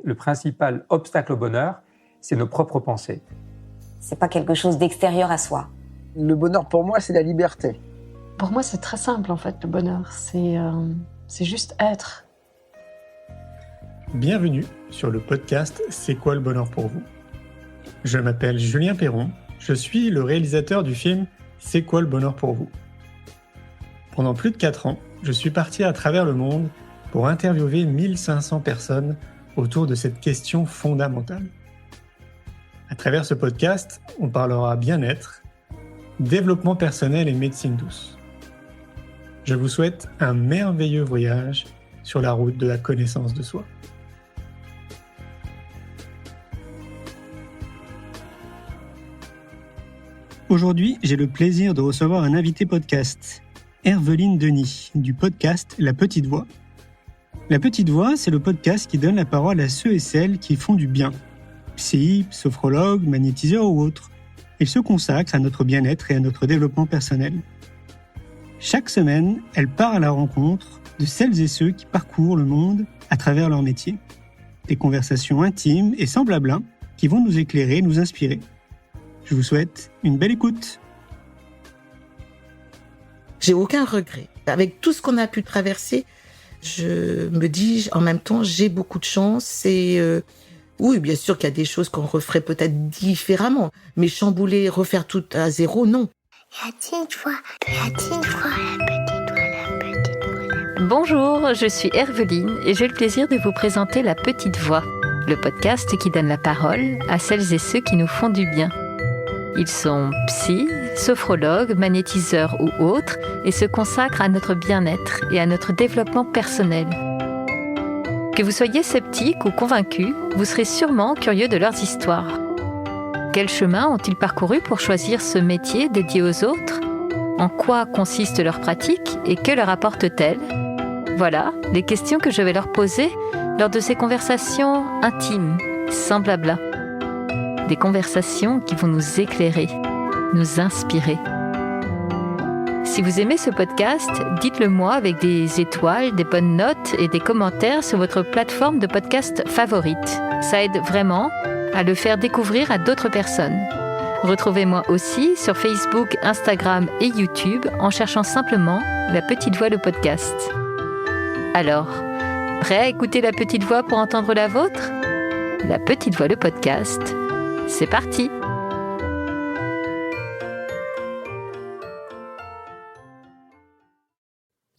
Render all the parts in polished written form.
le principal obstacle au bonheur, c'est nos propres pensées. C'est pas quelque chose d'extérieur à soi. Le bonheur pour moi, c'est la liberté. Pour moi, c'est très simple en fait, le bonheur. C'est juste être. Bienvenue sur le podcast C'est quoi le bonheur pour vous ? Je m'appelle Julien Perron, je suis le réalisateur du film C'est quoi le bonheur pour vous ? Pendant plus de 4 ans, je suis parti à travers le monde pour interviewer 1500 personnes autour de cette question fondamentale. À travers ce podcast, on parlera bien-être, développement personnel et médecine douce. Je vous souhaite un merveilleux voyage sur la route de la connaissance de soi. Aujourd'hui, j'ai le plaisir de recevoir un invité podcast, Herveline Denis, du podcast La Petite Voix. La Petite Voix, c'est le podcast qui donne la parole à ceux et celles qui font du bien. Psy, sophrologues, magnétiseurs ou autres. Ils se consacrent à notre bien-être et à notre développement personnel. Chaque semaine, elle part à la rencontre de celles et ceux qui parcourent le monde à travers leur métier. Des conversations intimes et sans blabla qui vont nous éclairer, nous inspirer. Je vous souhaite une belle écoute. J'ai aucun regret. Avec tout ce qu'on a pu traverser, je me dis en même temps, j'ai beaucoup de chance et oui, bien sûr qu'il y a des choses qu'on referait peut-être différemment, mais chambouler, refaire tout à zéro, non. La petite voix, la petite voix, la petite voix, la petite voix. Bonjour, je suis Herveline et j'ai le plaisir de vous présenter La Petite Voix, le podcast qui donne la parole à celles et ceux qui nous font du bien. Ils sont psy, sophrologues, magnétiseurs ou autres et se consacrent à notre bien-être et à notre développement personnel. Que vous soyez sceptique ou convaincu, vous serez sûrement curieux de leurs histoires. Quel chemin ont-ils parcouru pour choisir ce métier dédié aux autres ? En quoi consiste leur pratique et que leur apporte-t-elle ? Voilà les questions que je vais leur poser lors de ces conversations intimes, sans blabla. Des conversations qui vont nous éclairer, nous inspirer. Si vous aimez ce podcast, dites-le moi avec des étoiles, des bonnes notes et des commentaires sur votre plateforme de podcast favorite. Ça aide vraiment à le faire découvrir à d'autres personnes. Retrouvez-moi aussi sur Facebook, Instagram et YouTube en cherchant simplement La Petite Voix le podcast. Alors, prêt à écouter La Petite Voix pour entendre la vôtre ? La Petite Voix le podcast, c'est parti !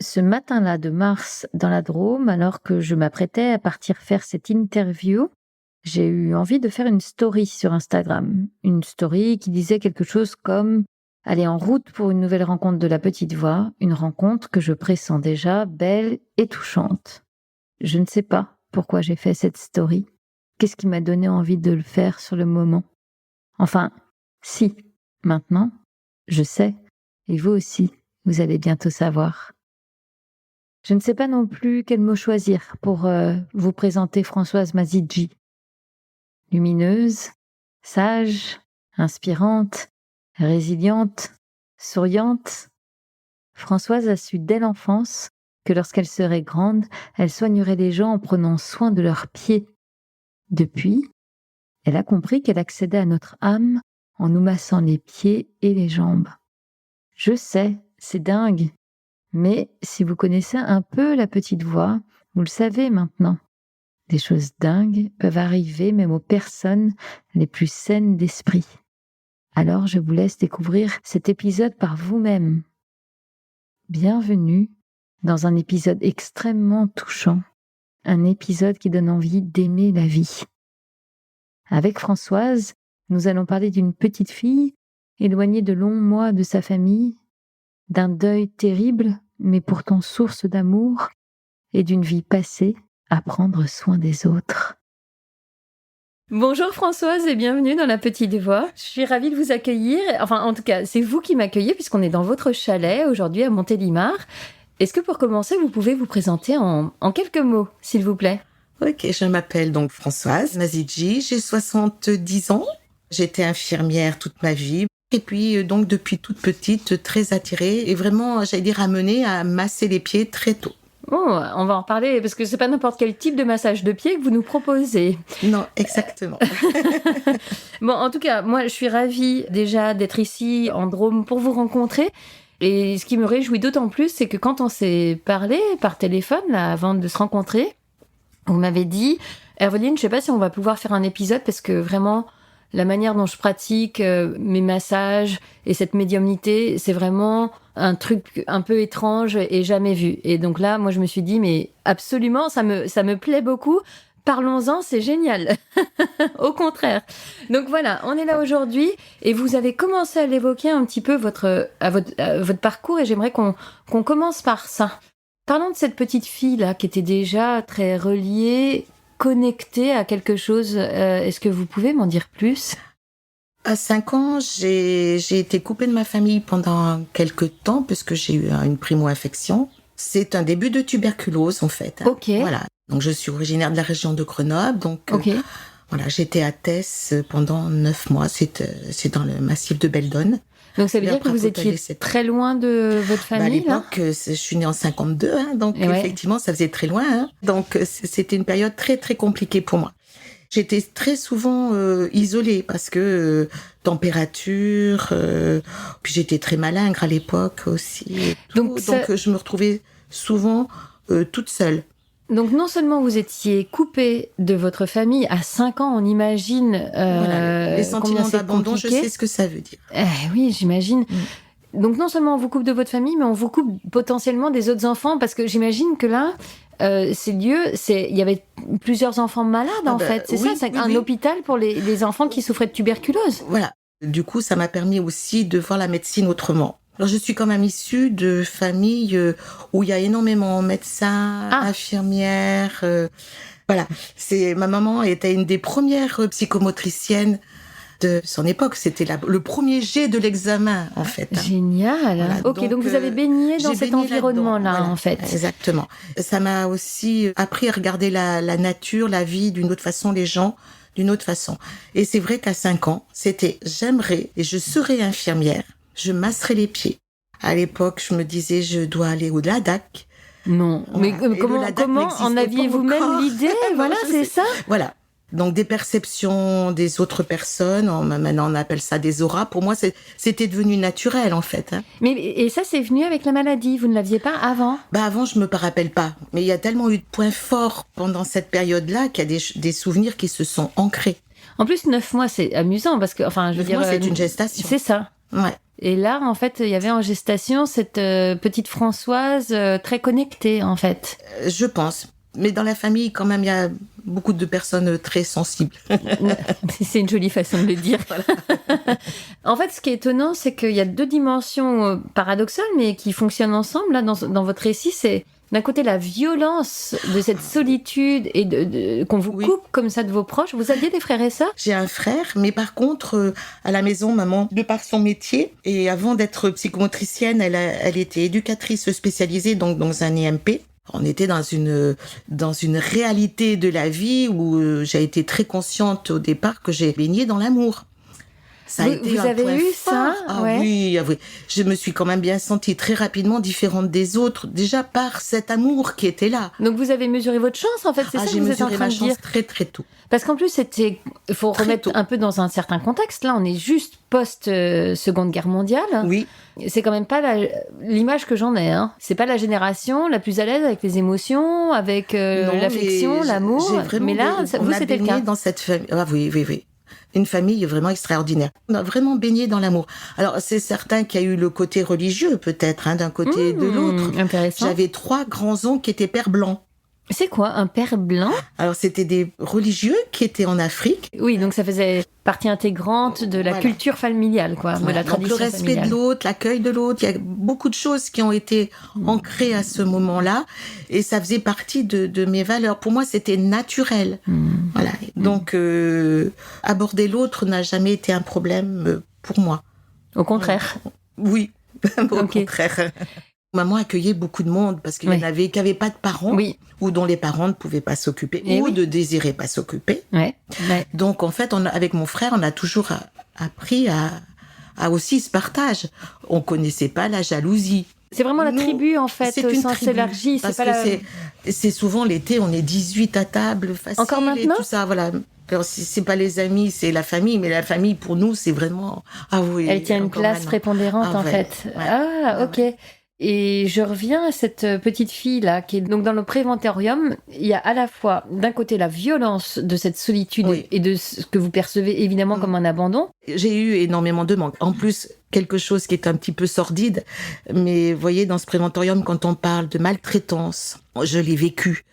Ce matin-là de mars dans la Drôme, alors que je m'apprêtais à partir faire cette interview, j'ai eu envie de faire une story sur Instagram. Une story qui disait quelque chose comme « Aller en route pour une nouvelle rencontre de La Petite Voix », une rencontre que je pressens déjà belle et touchante. Je ne sais pas pourquoi j'ai fait cette story. Qu'est-ce qui m'a donné envie de le faire sur le moment ? Enfin, si, maintenant, je sais, et vous aussi, vous allez bientôt savoir. Je ne sais pas non plus quel mot choisir pour vous présenter Françoise Mazidji. Lumineuse, sage, inspirante, résiliente, souriante. Françoise a su dès l'enfance que lorsqu'elle serait grande, elle soignerait les gens en prenant soin de leurs pieds. Depuis, elle a compris qu'elle accédait à notre âme en nous massant les pieds et les jambes. Je sais, c'est dingue. Mais si vous connaissez un peu La Petite Voix, vous le savez maintenant. Des choses dingues peuvent arriver même aux personnes les plus saines d'esprit. Alors je vous laisse découvrir cet épisode par vous-même. Bienvenue dans un épisode extrêmement touchant, un épisode qui donne envie d'aimer la vie. Avec Françoise, nous allons parler d'une petite fille éloignée de longs mois de sa famille, d'un deuil terrible, mais pourtant source d'amour, et d'une vie passée à prendre soin des autres. Bonjour Françoise et bienvenue dans La Petite Voix. Je suis ravie de vous accueillir. Enfin, en tout cas, c'est vous qui m'accueillez puisqu'on est dans votre chalet aujourd'hui à Montélimar. Est-ce que pour commencer, vous pouvez vous présenter en quelques mots, s'il vous plaît ? Ok, je m'appelle donc Françoise Mazidji, j'ai 70 ans. J'étais infirmière toute ma vie. Et puis, donc, depuis toute petite, très attirée et vraiment, j'allais dire, amenée à masser les pieds très tôt. Oh, on va en reparler parce que c'est pas n'importe quel type de massage de pied que vous nous proposez. Non, exactement. Bon, en tout cas, moi, je suis ravie déjà d'être ici en Drôme pour vous rencontrer. Et ce qui me réjouit d'autant plus, c'est que quand on s'est parlé par téléphone, là, avant de se rencontrer, vous m'avez dit, Herveline, je sais pas si on va pouvoir faire un épisode parce que vraiment, la manière dont je pratique mes massages et cette médiumnité, c'est vraiment un truc un peu étrange et jamais vu. Et donc là, moi, je me suis dit, mais absolument, ça me plaît beaucoup. Parlons-en, c'est génial. Au contraire. Donc voilà, on est là aujourd'hui et vous avez commencé à l'évoquer un petit peu votre parcours et j'aimerais qu'on commence par ça. Parlons de cette petite fille là qui était déjà très reliée, connectée à quelque chose. Est-ce que vous pouvez m'en dire plus ? À 5 ans, j'ai été coupée de ma famille pendant quelques temps puisque j'ai eu une primo-infection. C'est un début de tuberculose en fait. Ok. Voilà. Donc je suis originaire de la région de Grenoble. Donc Ok. voilà, j'étais à Tess pendant 9 mois. C'est dans le massif de Beldon. Donc ça veut Et dire après, que vous étiez très loin de votre À famille là ? l'époque, je suis née en 52, donc Et ouais. effectivement, ça faisait très loin. Donc c'était une période très très compliquée pour moi. J'étais très souvent isolée parce que température, puis j'étais très malingre à l'époque aussi. Et tout. Donc Je me retrouvais souvent toute seule. Donc non seulement vous étiez coupée de votre famille à 5 ans, on imagine Voilà, les combien sentiments c'est d'abandon, je compliqué. sais ce que ça veut dire. Oui, j'imagine. Donc non seulement on vous coupe de votre famille, mais on vous coupe potentiellement des autres enfants, parce que j'imagine que là, ces lieux, il y avait plusieurs enfants malades en fait, c'est oui, ça, c'est oui, un oui. hôpital pour les enfants qui souffraient de tuberculose. Voilà. Du coup, ça m'a permis aussi de voir la médecine autrement. Alors, je suis quand même issue de familles où il y a énormément de médecins, infirmières. Voilà. Ma maman était une des premières psychomotriciennes de son époque. C'était le premier jet de l'examen, en fait. Génial. Voilà, Ok, donc vous avez baigné dans j'ai cet baigné environnement-là, là-dedans. en fait. Exactement. Ça m'a aussi appris à regarder la nature, la vie d'une autre façon, les gens d'une autre façon. Et c'est vrai qu'à 5 ans, j'aimerais et je serais infirmière. Je masserais les pieds. À l'époque, je me disais, je dois aller au LADAC. Non, mais Voilà. Et comment le LADAC en n'existait aviez-vous pas encore. même l'idée? Voilà, Je c'est sais. ça. Voilà. Donc, des perceptions des autres personnes. Maintenant, on appelle ça des auras. Pour moi, c'était devenu naturel, en fait. Et ça, c'est venu avec la maladie. Vous ne l'aviez pas avant? Avant, je me rappelle pas. Mais il y a tellement eu de points forts pendant cette période-là qu'il y a des souvenirs qui se sont ancrés. En plus, 9 mois, c'est amusant parce que, enfin, je veux 9 dire, mois, c'est une gestation. C'est ça. Ouais. Et là, en fait, il y avait en gestation cette petite Françoise très connectée, en fait. Je pense. Mais dans la famille, quand même, il y a beaucoup de personnes très sensibles. C'est une jolie façon de le dire. Voilà. En fait, ce qui est étonnant, c'est qu'il y a deux dimensions paradoxales, mais qui fonctionnent ensemble. Là, dans votre récit, c'est d'un côté la violence de cette solitude et qu'on vous coupe comme ça de vos proches. Vous aviez des frères et sœurs? J'ai un frère, mais par contre, à la maison, maman, de par son métier, et avant d'être psychomotricienne, elle était éducatrice spécialisée donc dans un EMP. On était dans une réalité de la vie où j'ai été très consciente au départ que j'ai baigné dans l'amour. Ça a été vous un avez point eu fort. ça? Ah Ouais. oui, ah oui. Je me suis quand même bien sentie très rapidement différente des autres, déjà par cet amour qui était là. Donc vous avez mesuré votre chance, en fait, c'est ça que j'ai vous êtes en mesuré train ma de dire. chance très très tôt. Parce qu'en plus, il faut Très remettre tôt. un peu dans un certain contexte. Là, on est juste post-Seconde Guerre mondiale. Oui. C'est quand même pas l'image que j'en ai. Hein. C'est pas la génération la plus à l'aise avec les émotions, avec Non, l'affection, mais l'amour. j'ai vraiment Mais là, on vous, a c'était le baigné cas. dans cette famille. Ah oui, oui, oui. Une famille vraiment extraordinaire. On a vraiment baigné dans l'amour. Alors, c'est certain qu'il y a eu le côté religieux, peut-être, d'un côté et de l'autre. Intéressant. J'avais 3 grands-oncles qui étaient pères blancs. C'est quoi, un père blanc? Alors, c'était des religieux qui étaient en Afrique. Oui, donc ça faisait partie intégrante de la Voilà. culture familiale, quoi, de la Donc, tradition le respect familiale. de l'autre, l'accueil de l'autre, il y a beaucoup de choses qui ont été ancrées à ce moment-là. Et ça faisait partie de mes valeurs. Pour moi, c'était naturel. Voilà. Donc, aborder l'autre n'a jamais été un problème pour moi. Au contraire. Oui, au Ok. contraire. Maman accueillait beaucoup de monde parce qu'il y en avait qui n'avaient pas de parents Oui. ou dont les parents ne pouvaient pas s'occuper Eh ou oui. ne désiraient pas s'occuper. Ouais. Donc, en fait, avec mon frère, on a toujours appris à aussi ce partage. On connaissait pas la jalousie. C'est vraiment la Nous, tribu, en fait, c'est une sans tribu, s'élargit. C'est parce pas que la... c'est souvent l'été, on est 18 à table, facile. Encore et maintenant tout ça, voilà. Alors, c'est pas les amis, c'est la famille, mais la famille, pour nous, c'est vraiment... Ah oui. Elle tient une encore place maintenant. prépondérante, Ah en ouais, fait. ouais. Ah, Ah ok. Et je reviens à cette petite fille-là, qui est donc dans le préventorium. Il y a à la fois, d'un côté, la violence de cette solitude Oui. et de ce que vous percevez évidemment comme un abandon. J'ai eu énormément de manques. En plus, quelque chose qui est un petit peu sordide, mais vous voyez, dans ce préventorium, quand on parle de maltraitance, je l'ai vécu.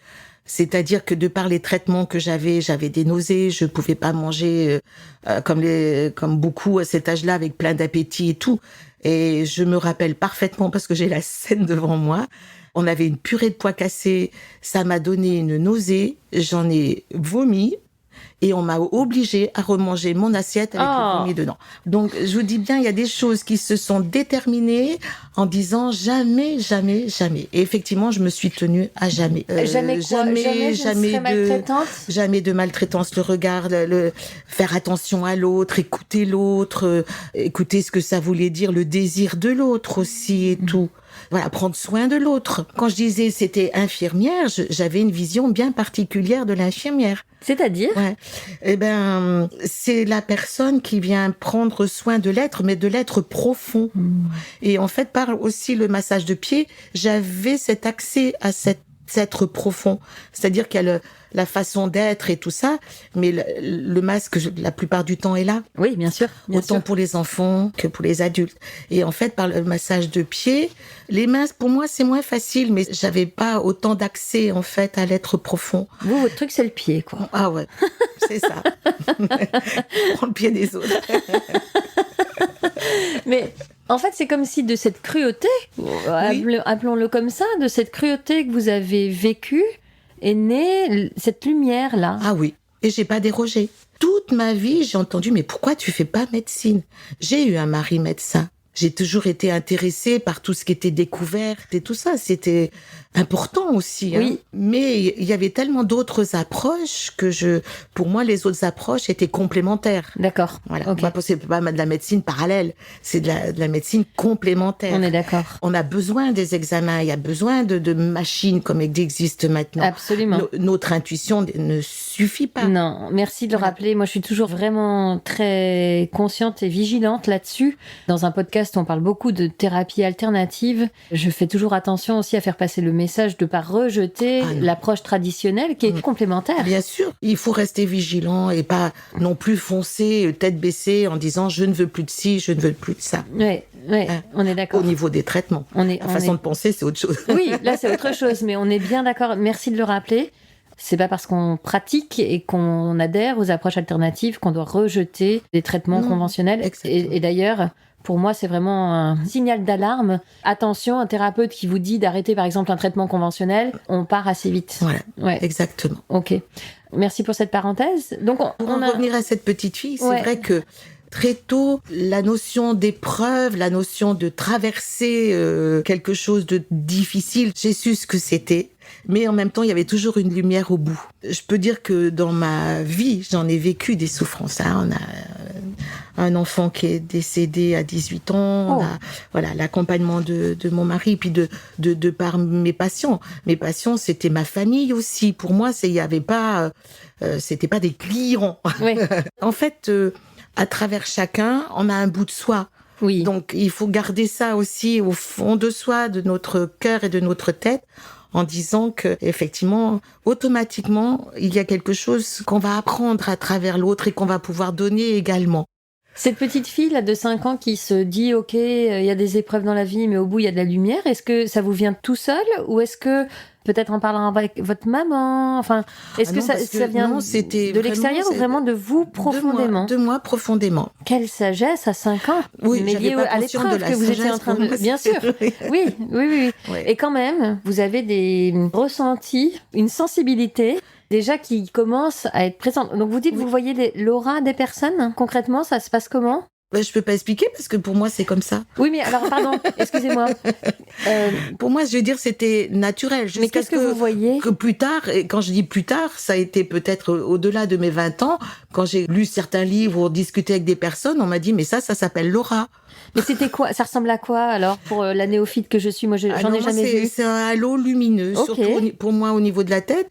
C'est-à-dire que de par les traitements que j'avais des nausées, je pouvais pas manger comme beaucoup à cet âge-là, avec plein d'appétit et tout. Et je me rappelle parfaitement, parce que j'ai la scène devant moi, on avait une purée de pois cassés, ça m'a donné une nausée, j'en ai vomi, et on m'a obligée à remanger mon assiette avec le vomi dedans. Donc, je vous dis bien, il y a des choses qui se sont déterminées en disant jamais, jamais, jamais. Et effectivement, je me suis tenue à jamais. Jamais quoi? Jamais je ne serai maltraitante? Jamais de maltraitance, le regard, le faire attention à l'autre, écouter l'autre, écouter ce que ça voulait dire, le désir de l'autre aussi et tout. Voilà, prendre soin de l'autre. Quand je disais c'était infirmière, j'avais une vision bien particulière de l'infirmière. C'est-à-dire? Ouais. Eh ben, c'est la personne qui vient prendre soin de l'être, mais de l'être profond. Et en fait, par aussi le massage de pied, j'avais cet accès à cet être profond. C'est-à-dire qu'il y a la façon d'être et tout ça, mais le masque, la plupart du temps, est là. Oui, bien sûr. Autant pour les enfants que pour les adultes. Et en fait, par le massage de pied, les mains, pour moi, c'est moins facile, mais j'avais pas autant d'accès, en fait, à l'être profond. Vous, votre truc, c'est le pied, quoi. Ah ouais, c'est ça. Prends le pied des autres. Mais en fait, c'est comme si de cette cruauté, appelons-le comme ça, de cette cruauté que vous avez vécue, est née cette lumière-là. Ah oui, et j'ai pas dérogé. Toute ma vie, j'ai entendu, mais pourquoi tu fais pas médecine? J'ai eu un mari médecin. J'ai toujours été intéressée par tout ce qui était découverte et tout ça. C'était important aussi. Hein. Oui. Mais il y avait tellement d'autres approches que pour moi, les autres approches étaient complémentaires. D'accord. Voilà. Okay. C'est pas de la médecine parallèle. C'est de la médecine complémentaire. On est d'accord. On a besoin des examens. Il y a besoin de machines comme il existe maintenant. Absolument. Notre intuition ne suffit pas. Non, merci de le rappeler. Moi, je suis toujours vraiment très consciente et vigilante là-dessus. Dans un podcast, on parle beaucoup de thérapie alternative. Je fais toujours attention aussi à faire passer le message de ne pas rejeter l'approche traditionnelle qui est complémentaire. Bien sûr, il faut rester vigilant et pas non plus foncer tête baissée en disant je ne veux plus de ci, je ne veux plus de ça. Oui, on est d'accord. Au niveau des traitements. La façon de penser, c'est autre chose. Oui, là, c'est autre chose, mais on est bien d'accord. Merci de le rappeler. C'est pas parce qu'on pratique et qu'on adhère aux approches alternatives qu'on doit rejeter des traitements conventionnels. Et d'ailleurs, pour moi, c'est vraiment un signal d'alarme. Attention, un thérapeute qui vous dit d'arrêter, par exemple, un traitement conventionnel, on part assez vite. Voilà, exactement. Ok. Merci pour cette parenthèse. Donc, pour en revenir à cette petite fille, c'est vrai que très tôt, la notion d'épreuve, la notion de traverser quelque chose de difficile, j'ai su ce que c'était. Mais en même temps, il y avait toujours une lumière au bout. Je peux dire que dans ma vie, j'en ai vécu des souffrances. Hein. On a un enfant qui est décédé à 18 ans. On a l'accompagnement de mon mari, puis de par mes patients. Mes patients, c'était ma famille aussi. Pour moi, il y avait pas, c'était pas des clients. Oui. En fait, à travers chacun, on a un bout de soi. Oui. Donc, il faut garder ça aussi au fond de soi, de notre cœur et de notre tête, en disant que, effectivement, automatiquement, il y a quelque chose qu'on va apprendre à travers l'autre et qu'on va pouvoir donner également. Cette petite fille là de 5 ans qui se dit ok, il y a des épreuves dans la vie, mais au bout il y a de la lumière. Est-ce que ça vous vient tout seul ou est-ce que peut-être en parlant avec votre maman, enfin, est-ce que ça vient de l'extérieur ou vraiment de vous profondément? De moi profondément. Quelle sagesse à 5 ans. Oui, mais liée à l'épreuve que vous étiez en train de. Bien sûr. Oui. Et quand même, vous avez des ressentis, une sensibilité. Déjà qui commence à être présente. Donc vous dites, vous voyez l'aura des personnes, concrètement, ça se passe comment? Je peux pas expliquer parce que pour moi c'est comme ça. Oui, mais alors pardon, excusez-moi. Pour moi, je veux dire, c'était naturel. Mais qu'est-ce que vous voyez? Que plus tard, et quand je dis plus tard, ça a été peut-être au-delà de mes 20 ans, Quand j'ai lu certains livres ou discuté avec des personnes, on m'a dit, mais ça s'appelle l'aura. Mais c'était quoi? Ça ressemble à quoi alors pour la néophyte que je suis? Moi, j'en ai jamais vu. C'est un halo lumineux, Ok. surtout pour moi au niveau de la tête.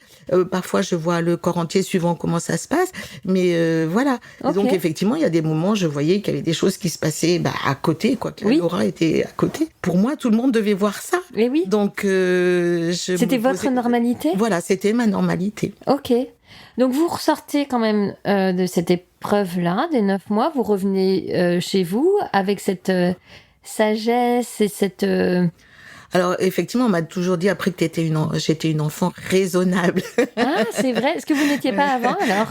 Parfois, je vois le corps entier suivant comment ça se passe. Mais voilà. Ok. Donc, effectivement, il y a des moments, je voyais qu'il y avait des choses qui se passaient à côté, quoi. Que Oui. l'aura était à côté. Pour moi, tout le monde devait voir ça. Mais oui. Donc, C'était votre normalité? Voilà, c'était ma normalité. Ok. Donc vous ressortez quand même de cette épreuve-là, des 9 mois, vous revenez chez vous avec cette sagesse et cette... Alors, effectivement, on m'a toujours dit après que j'étais une enfant raisonnable. Ah, c'est vrai. Est-ce que vous n'étiez pas avant alors?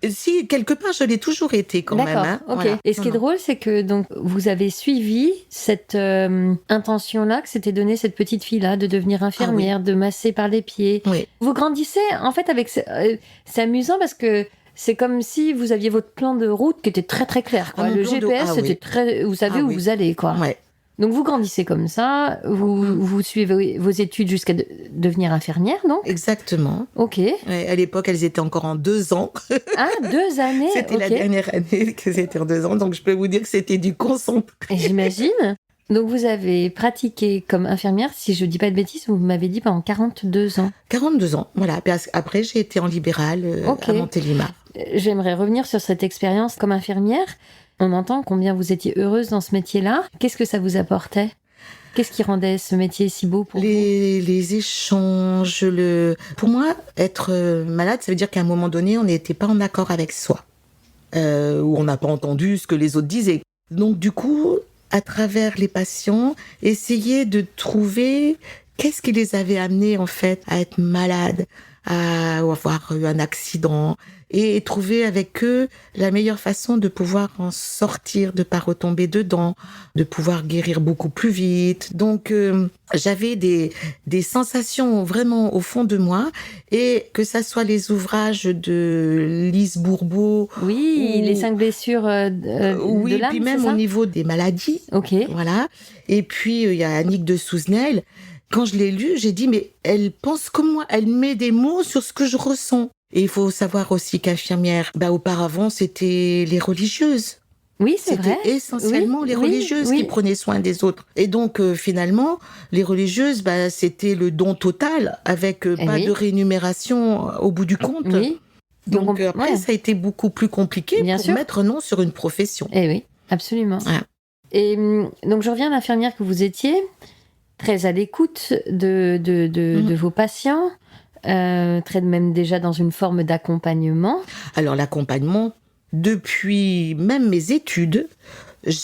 Si, quelque part, je l'ai toujours été quand même. D'accord, Hein. ok. Voilà. Et ce qui est drôle, c'est que donc vous avez suivi cette intention-là, que s'était donnée cette petite fille-là, de devenir infirmière, de masser par les pieds. Oui. Vous grandissez, en fait, avec... c'est amusant parce que c'est comme si vous aviez votre plan de route qui était très très clair. Quoi. Mon Le plan de- GPS, ah c'était oui. très... Vous savez Ah où oui. vous allez, quoi. Ouais. Donc vous grandissez comme ça, vous suivez vos études jusqu'à devenir infirmière, donc? Exactement. Ok. Ouais, à l'époque, elles étaient encore en 2 ans. Ah, 2 années. C'était ok. la dernière année que c'était en 2 ans, donc je peux vous dire que c'était du concentré. Et j'imagine. Donc vous avez pratiqué comme infirmière, si je dis pas de bêtises, vous m'avez dit pendant 42 ans. 42 ans, voilà. Puis après, j'ai été en libéral Ok. à Montélimar. J'aimerais revenir sur cette expérience comme infirmière. On entend combien vous étiez heureuse dans ce métier-là. Qu'est-ce que ça vous apportait? Qu'est-ce qui rendait ce métier si beau pour vous? Les échanges, pour moi, être malade, ça veut dire qu'à un moment donné, on n'était pas en accord avec soi. Ou on n'a pas entendu ce que les autres disaient. Donc du coup, à travers les patients, essayer de trouver qu'est-ce qui les avait amenés en fait à être malades, à avoir eu un accident, et trouver avec eux la meilleure façon de pouvoir en sortir, de pas retomber dedans, de pouvoir guérir beaucoup plus vite. Donc j'avais des sensations vraiment au fond de moi, et que ça soit les ouvrages de Lise Bourbeau, Oui, ou- les 5 blessures oui, de l'âme, puis même c'est ça? au niveau des maladies, Ok. voilà. Et puis il y a Annick de Souzenel. Quand je l'ai lu, j'ai dit mais elle pense comme moi, elle met des mots sur ce que je ressens. Et il faut savoir aussi qu'infirmière, auparavant c'était les religieuses. Oui, c'est C'était vrai. essentiellement Oui, les oui, religieuses oui. qui prenaient soin des autres. Et donc finalement, les religieuses, c'était le don total, avec pas oui. de rémunération au bout du compte. Oui. Donc après, ouais. ça a été beaucoup plus compliqué Bien pour sûr. mettre nom sur une profession. Eh oui, absolument. Ouais. Et donc je reviens à l'infirmière que vous étiez, très à l'écoute de vos patients, très même déjà dans une forme d'accompagnement. Alors l'accompagnement, depuis même mes études,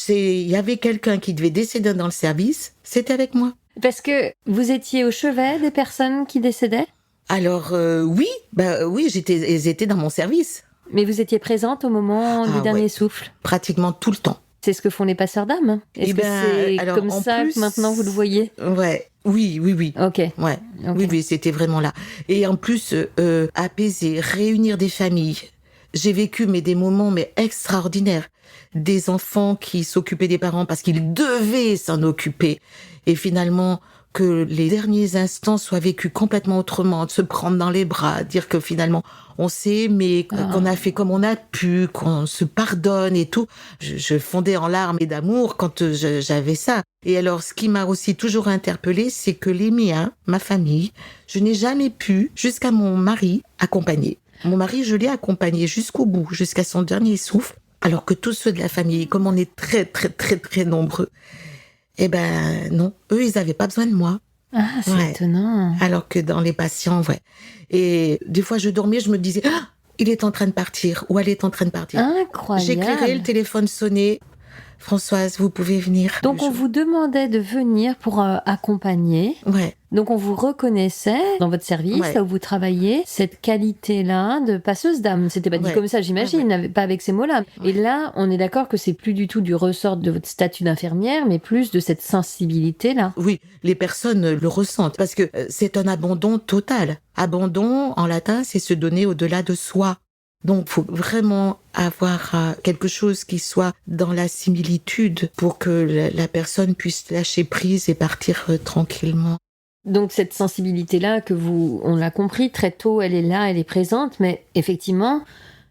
il y avait quelqu'un qui devait décéder dans le service, c'était avec moi. Parce que vous étiez au chevet des personnes qui décédaient, Alors oui, elles étaient dans mon service, mais vous étiez présente au moment du Ah, dernier ouais. souffle. pratiquement tout le temps. C'est ce que font les passeurs d'âme. Est-ce Eh que ben, c'est alors, comme en ça plus- que maintenant vous le voyez? Ouais, oui. Ok. Ouais. Ok. Oui, c'était vraiment là. Et en plus, apaiser, réunir des familles. J'ai vécu des moments extraordinaires. Des enfants qui s'occupaient des parents parce qu'ils devaient s'en occuper. Et finalement, que les derniers instants soient vécus complètement autrement, de se prendre dans les bras, dire que finalement, on s'est aimé, qu'on a fait comme on a pu, qu'on se pardonne et tout. Je fondais en larmes et d'amour quand j'avais ça. Et alors, ce qui m'a aussi toujours interpellée, c'est que les miens, ma famille, je n'ai jamais pu, jusqu'à mon mari, accompagner. Mon mari, je l'ai accompagné jusqu'au bout, jusqu'à son dernier souffle, alors que tous ceux de la famille, comme on est très, très, très, très nombreux, non, eux, ils n'avaient pas besoin de moi. Ah, c'est Ouais. étonnant. Alors que dans les patients, ouais. Et des fois, je dormais, je me disais, il est en train de partir, ou elle est en train de partir. Incroyable. J'écrirais, le téléphone sonnait. Françoise, vous pouvez venir. Donc on vous demandait de venir pour accompagner. Ouais. Donc on vous reconnaissait dans votre service, Ouais. là où vous travaillez, cette qualité-là de passeuse d'âme. C'était pas dit Ouais. comme ça, j'imagine, pas avec ces mots-là. Ouais. Et là, on est d'accord que c'est plus du tout du ressort de votre statut d'infirmière, mais plus de cette sensibilité-là. Oui, les personnes le ressentent parce que c'est un abandon total. Abandon, en latin, c'est se donner au-delà de soi. Donc, faut vraiment avoir quelque chose qui soit dans la similitude pour que la personne puisse lâcher prise et partir tranquillement. Donc cette sensibilité-là que on l'a compris très tôt, elle est là, elle est présente, mais effectivement,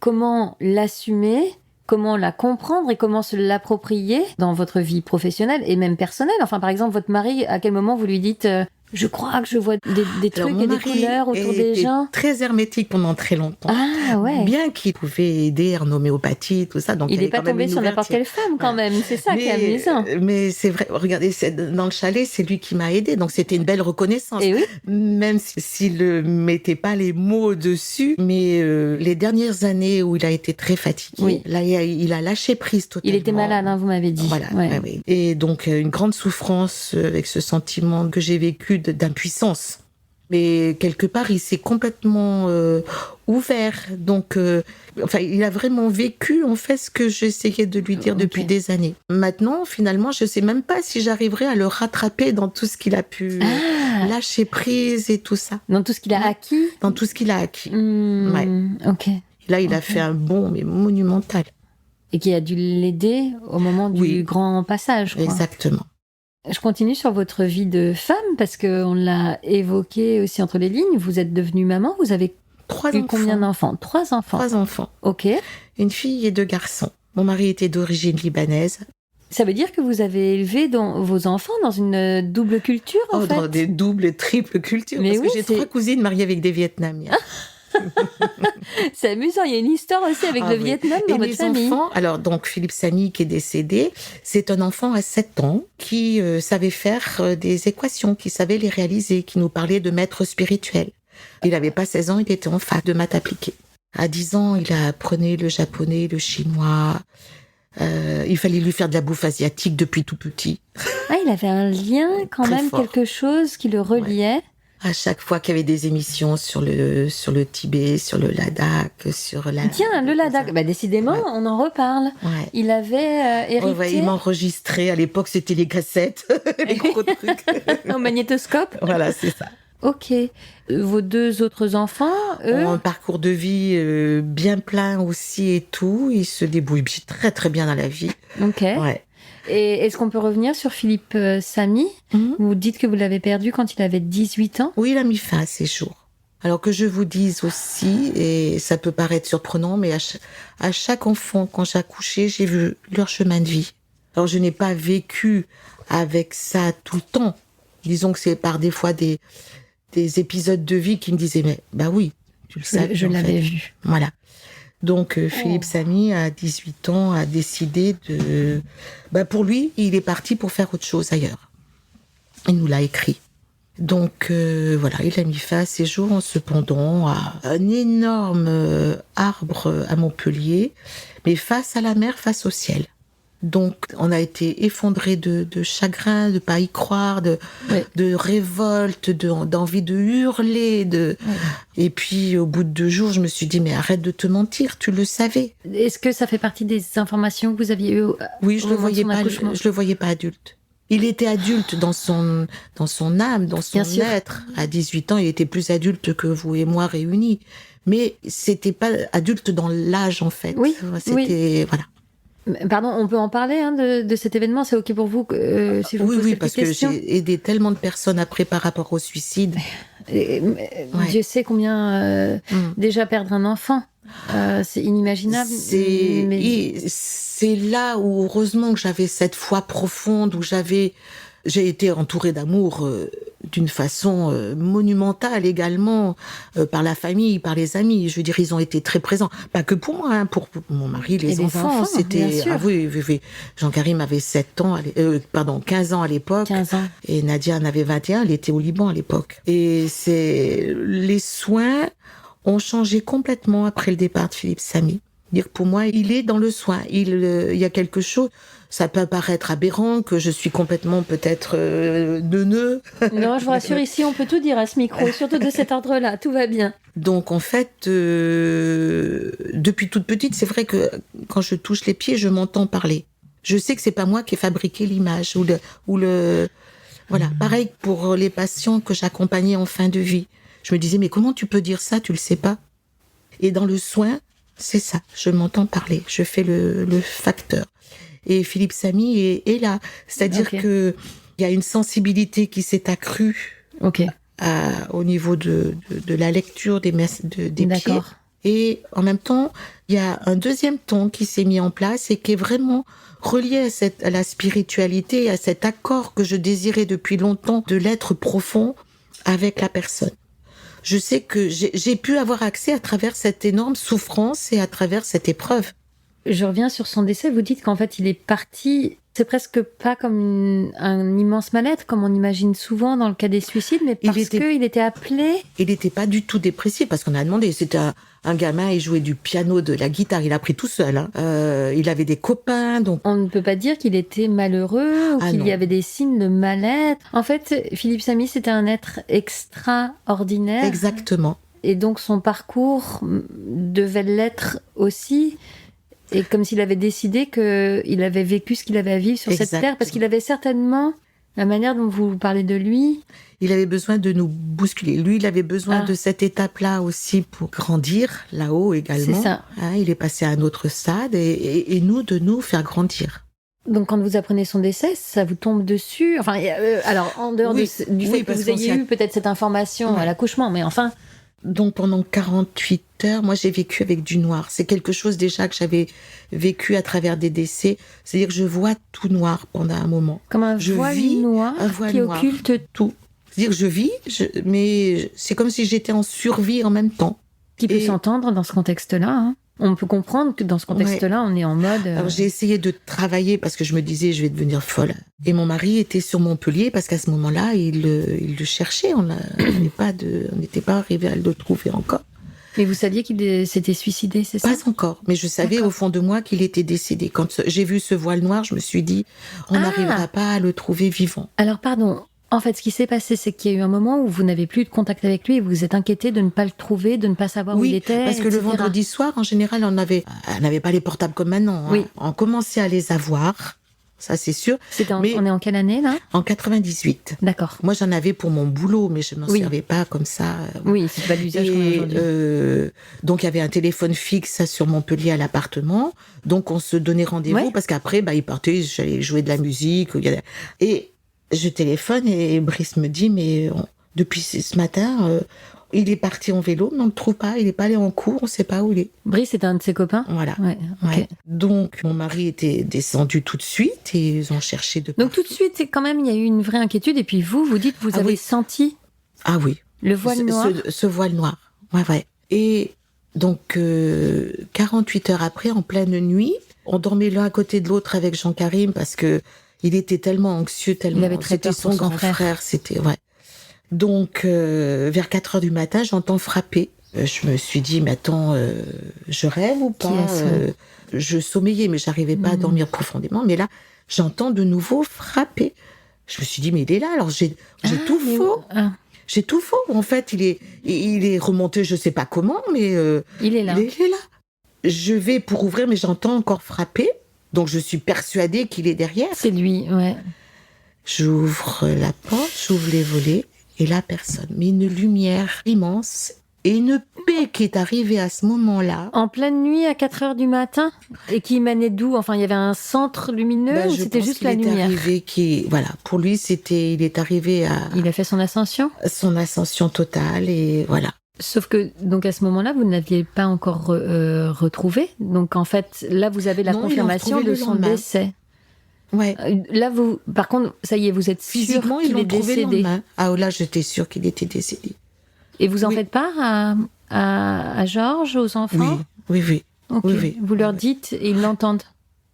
comment l'assumer, comment la comprendre et comment se l'approprier dans votre vie professionnelle et même personnelle. Enfin, par exemple, votre mari, à quel moment vous lui dites je crois que je vois des trucs et des couleurs autour des gens. Très hermétique pendant très longtemps. Ah ouais. Bien qu'il pouvait aider en homéopathie, tout ça. Donc il n'est pas tombé sur n'importe quelle femme quand même. C'est ça qui est amusant. Mais c'est vrai. Regardez, dans le chalet, c'est lui qui m'a aidé. Donc c'était une belle reconnaissance. Et oui. Même s'il ne mettait pas les mots dessus. Mais les dernières années où il a été très fatigué, là, il a lâché prise totalement. Il était malade, hein, vous m'avez dit. Voilà. Ouais. Et donc une grande souffrance avec ce sentiment que j'ai vécu d'impuissance. Mais quelque part, il s'est complètement ouvert. Donc, il a vraiment vécu, en fait, ce que j'essayais de lui dire depuis des années. Maintenant, finalement, je ne sais même pas si j'arriverai à le rattraper dans tout ce qu'il a pu lâcher prise et tout ça. Dans tout ce qu'il a acquis. Dans tout ce qu'il a acquis. Ok. Là, il a fait un bond, mais monumental. Et qui a dû l'aider au moment du grand passage. Quoi. Exactement. Je continue sur votre vie de femme, parce qu'on l'a évoqué aussi entre les lignes. Vous êtes devenue maman, vous avez combien d'enfants ? 3 enfants. 3 enfants. Ok. Une fille et 2 garçons. Mon mari était d'origine libanaise. Ça veut dire que vous avez élevé vos enfants dans une double culture, en fait ? Dans des doubles et triples cultures. Mais parce que j'ai 3 cousines mariées avec des Vietnamiens. C'est amusant, il y a une histoire aussi avec le Vietnam dans votre famille. Enfants, alors donc Philippe Samy qui est décédé, c'est un enfant à 7 ans qui savait faire des équations, qui savait les réaliser, qui nous parlait de maître spirituel. Il n'avait pas 16 ans, il était en fac de maths appliquées. À 10 ans, il apprenait le japonais, le chinois. Il fallait lui faire de la bouffe asiatique depuis tout petit. Ah, il avait un lien quand Très même, fort. quelque chose qui le reliait. Ouais. À chaque fois qu'il y avait des émissions sur le Tibet, sur le Ladakh, sur la... Tiens, le Ladakh, décidément, on en reparle. Ouais. Il avait hérité... il m'enregistrait. À l'époque, c'était les cassettes, les gros trucs. Au magnétoscope. Voilà, c'est ça. Ok. Vos 2 autres enfants, eux... Un parcours de vie bien plein aussi et tout. Ils se débrouillent très, très bien dans la vie. Ok. Ouais. Et est-ce qu'on peut revenir sur Philippe Samy ? Vous dites que vous l'avez perdu quand il avait 18 ans. Oui, il a mis fin à ses jours. Alors que je vous dise aussi, et ça peut paraître surprenant, mais à chaque enfant, quand j'ai accouché, j'ai vu leur chemin de vie. Alors je n'ai pas vécu avec ça tout le temps. Disons que c'est par des fois des épisodes de vie qui me disaient, mais oui, tu le savais. Je l'avais vu. Voilà. Donc Philippe Samy, à 18 ans, a décidé de... pour lui, il est parti pour faire autre chose ailleurs. Il nous l'a écrit. Donc il a mis fin à ses jours en se pendant à un énorme arbre à Montpellier, mais face à la mer, face au ciel. Donc on a été effondrés de chagrin, de pas y croire, de révolte, d'envie de hurler. Et puis au bout de 2 jours, je me suis dit, mais arrête de te mentir, tu le savais. Est-ce que ça fait partie des informations que vous aviez eues Oui, je le voyais pas adulte. Il était adulte dans son âme, dans son être. À 18 ans, il était plus adulte que vous et moi réunis. Mais c'était pas adulte dans l'âge, en fait. Oui. Voilà. Pardon, on peut en parler de cet événement. C'est ok pour vous si je vous pose cette parce question. que j'ai aidé tellement de personnes après par rapport au suicide. Dieu sait combien déjà perdre un enfant, c'est inimaginable. C'est là où heureusement que j'avais cette foi profonde, où j'ai été entourée d'amour d'une façon monumentale également, par la famille, par les amis. Je veux dire, ils ont été très présents. Pas que pour moi, pour mon mari, les enfants. C'était... Ah oui. Jean-Karim avait 15 ans à l'époque. 15 ans. Et Nadia en avait 21, elle était au Liban à l'époque. Et les soins ont changé complètement après le départ de Philippe Samy. Dire pour moi, il est dans le soin. Il y a quelque chose. Ça peut paraître aberrant, que je suis complètement peut-être neuneu. Non, je vous rassure, ici, on peut tout dire à ce micro, surtout de cet ordre-là. Tout va bien. Donc, en fait, depuis toute petite, c'est vrai que quand je touche les pieds, je m'entends parler. Je sais que c'est pas moi qui ai fabriqué l'image voilà. Pareil pour les patients que j'accompagnais en fin de vie. Je me disais, mais comment tu peux dire ça? Tu le sais pas. Et dans le soin, c'est ça. Je m'entends parler. Je fais le facteur. Et Philippe Samy est là. C'est-à-dire que il y a une sensibilité qui s'est accrue au niveau de la lecture des pieds. Et en même temps, il y a un deuxième ton qui s'est mis en place et qui est vraiment relié à la spiritualité, à cet accord que je désirais depuis longtemps de l'être profond avec la personne. Je sais que j'ai pu avoir accès à travers cette énorme souffrance et à travers cette épreuve. Je reviens sur son décès. Vous dites qu'en fait, il est parti. C'est presque pas comme un immense mal-être, comme on imagine souvent dans le cas des suicides, mais parce qu'il était appelé. Il n'était pas du tout dépressif, parce qu'on a demandé. C'était un gamin, il jouait du piano, de la guitare, il a appris tout seul. Hein. Il avait des copains, donc... On ne peut pas dire qu'il était malheureux ou qu'il y avait des signes de mal-être. En fait, Philippe Samy, c'était un être extraordinaire. Exactement. Et donc son parcours devait l'être aussi. Et comme s'il avait décidé qu'il avait vécu ce qu'il avait à vivre sur cette terre, parce qu'il avait certainement, la manière dont vous parlez de lui... Il avait besoin de nous bousculer. Lui, il avait besoin de cette étape-là aussi pour grandir, là-haut également. C'est ça. Hein, il est passé à un autre stade, et nous, de nous faire grandir. Donc quand vous apprenez son décès, ça vous tombe dessus. Enfin, alors en dehors du fait que vous ayez eu peut-être cette information à l'accouchement, mais enfin... Donc pendant 48 heures, moi j'ai vécu avec du noir. C'est quelque chose déjà que j'avais vécu à travers des décès. C'est-à-dire que je vois tout noir pendant un moment. Comme un voile noir qui occulte tout. C'est-à-dire que je vis, mais c'est comme si j'étais en survie en même temps. Qui peut s'entendre dans ce contexte-là. Hein. On peut comprendre que dans ce contexte-là, on est en mode... Alors j'ai essayé de travailler parce que je me disais, je vais devenir folle. Et mon mari était sur Montpellier parce qu'à ce moment-là, il le cherchait. On n'était pas arrivé à le trouver encore. Mais vous saviez qu'il s'était suicidé, c'est ça? Pas encore, mais je savais au fond de moi qu'il était décédé. Quand j'ai vu ce voile noir, je me suis dit, on n'arrivera pas à le trouver vivant. Alors pardon, en fait, ce qui s'est passé, c'est qu'il y a eu un moment où vous n'avez plus de contact avec lui et vous vous êtes inquiété de ne pas le trouver, de ne pas savoir où il était. Oui, parce que le vendredi soir, en général, on n'avait pas les portables comme maintenant. Oui. Hein. On commençait à les avoir, ça c'est sûr. On est en quelle année, là? En 98. D'accord. Moi, j'en avais pour mon boulot, mais je n'en servais pas comme ça. Oui, c'est pas l'usage qu'on a aujourd'hui. Donc, il y avait un téléphone fixe sur Montpellier à l'appartement. Donc, on se donnait rendez-vous parce qu'après, il partait, j'allais jouer de la musique. Et je téléphone et Brice me dit, mais depuis ce matin, il est parti en vélo, mais on ne le trouve pas. Il n'est pas allé en cours, on ne sait pas où il est. Brice est un de ses copains? Voilà. Ouais, okay. Ouais. Donc, mon mari était descendu tout de suite et ils ont cherché de partout. Donc, tout de suite, quand même, il y a eu une vraie inquiétude. Et puis vous dites que vous avez senti... Ah oui. Le voile noir. Ce voile noir. Ouais. Et donc, 48 heures après, en pleine nuit, on dormait l'un à côté de l'autre avec Jean-Karim parce que il était tellement anxieux, tellement... Il avait très peur son grand frère. C'était, Donc, vers 4 heures du matin, j'entends frapper. Je me suis dit, mais attends, je rêve ou pas? Je sommeillais, mais j'arrivais pas à dormir profondément. Mais là, j'entends de nouveau frapper. Je me suis dit, mais il est là. Alors, j'ai tout faux. J'ai tout faux. En fait, il est remonté, je sais pas comment, mais... il est là. Il est là. Je vais pour ouvrir, mais j'entends encore frapper. Donc, je suis persuadée qu'il est derrière. C'est lui, ouais. J'ouvre la porte, j'ouvre les volets, et là, personne. Mais une lumière immense et une paix qui est arrivée à ce moment-là. En pleine nuit, à 4 heures du matin? Et qui émanait d'où? Enfin, il y avait un centre lumineux ou c'était juste la lumière? Pour lui, il est arrivé à... Il a fait son ascension? Son ascension totale, et voilà. Sauf que, donc, à ce moment-là, vous ne l'aviez pas encore retrouvé. Donc, en fait, là, vous avez la confirmation de son décès. Ouais. Là, par contre, ça y est, vous êtes sûr qu'il est décédé. Ah, là, j'étais sûre qu'il était décédé. Et vous en faites part à Georges, aux enfants? Oui. Okay. Oui. Vous leur dites et ils l'entendent?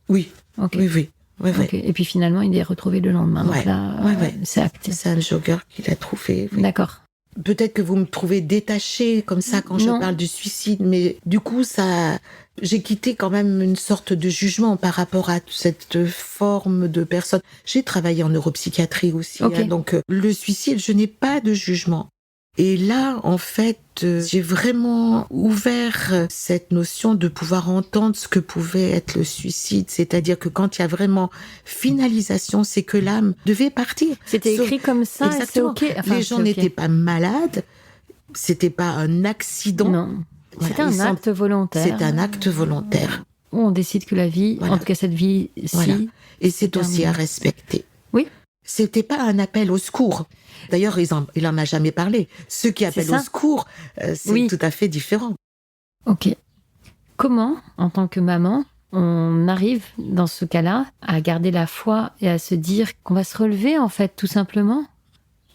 Oui. Okay. Oui. Okay. Et puis finalement, il est retrouvé le lendemain. Donc là, c'est acté. C'est un jogger qui l'a trouvé. Oui. D'accord. Peut-être que vous me trouvez détachée comme ça quand je parle du suicide, mais du coup, j'ai quitté quand même une sorte de jugement par rapport à cette forme de personne. J'ai travaillé en neuropsychiatrie aussi, donc le suicide, je n'ai pas de jugement. Et là, en fait, j'ai vraiment ouvert cette notion de pouvoir entendre ce que pouvait être le suicide. C'est-à-dire que quand il y a vraiment finalisation, c'est que l'âme devait partir. C'était écrit comme ça, exactement. Et c'est OK. Enfin, les gens n'étaient pas malades, c'était pas un accident. Non, c'était un acte volontaire. C'est un acte volontaire. Où on décide que la vie, en tout cas cette vie-ci... Et c'est aussi à respecter. Oui. C'était pas un appel au secours. D'ailleurs, il en a jamais parlé. Ceux qui appellent au secours, c'est tout à fait différent. Ok. Comment, en tant que maman, on arrive dans ce cas-là à garder la foi et à se dire qu'on va se relever, en fait, tout simplement?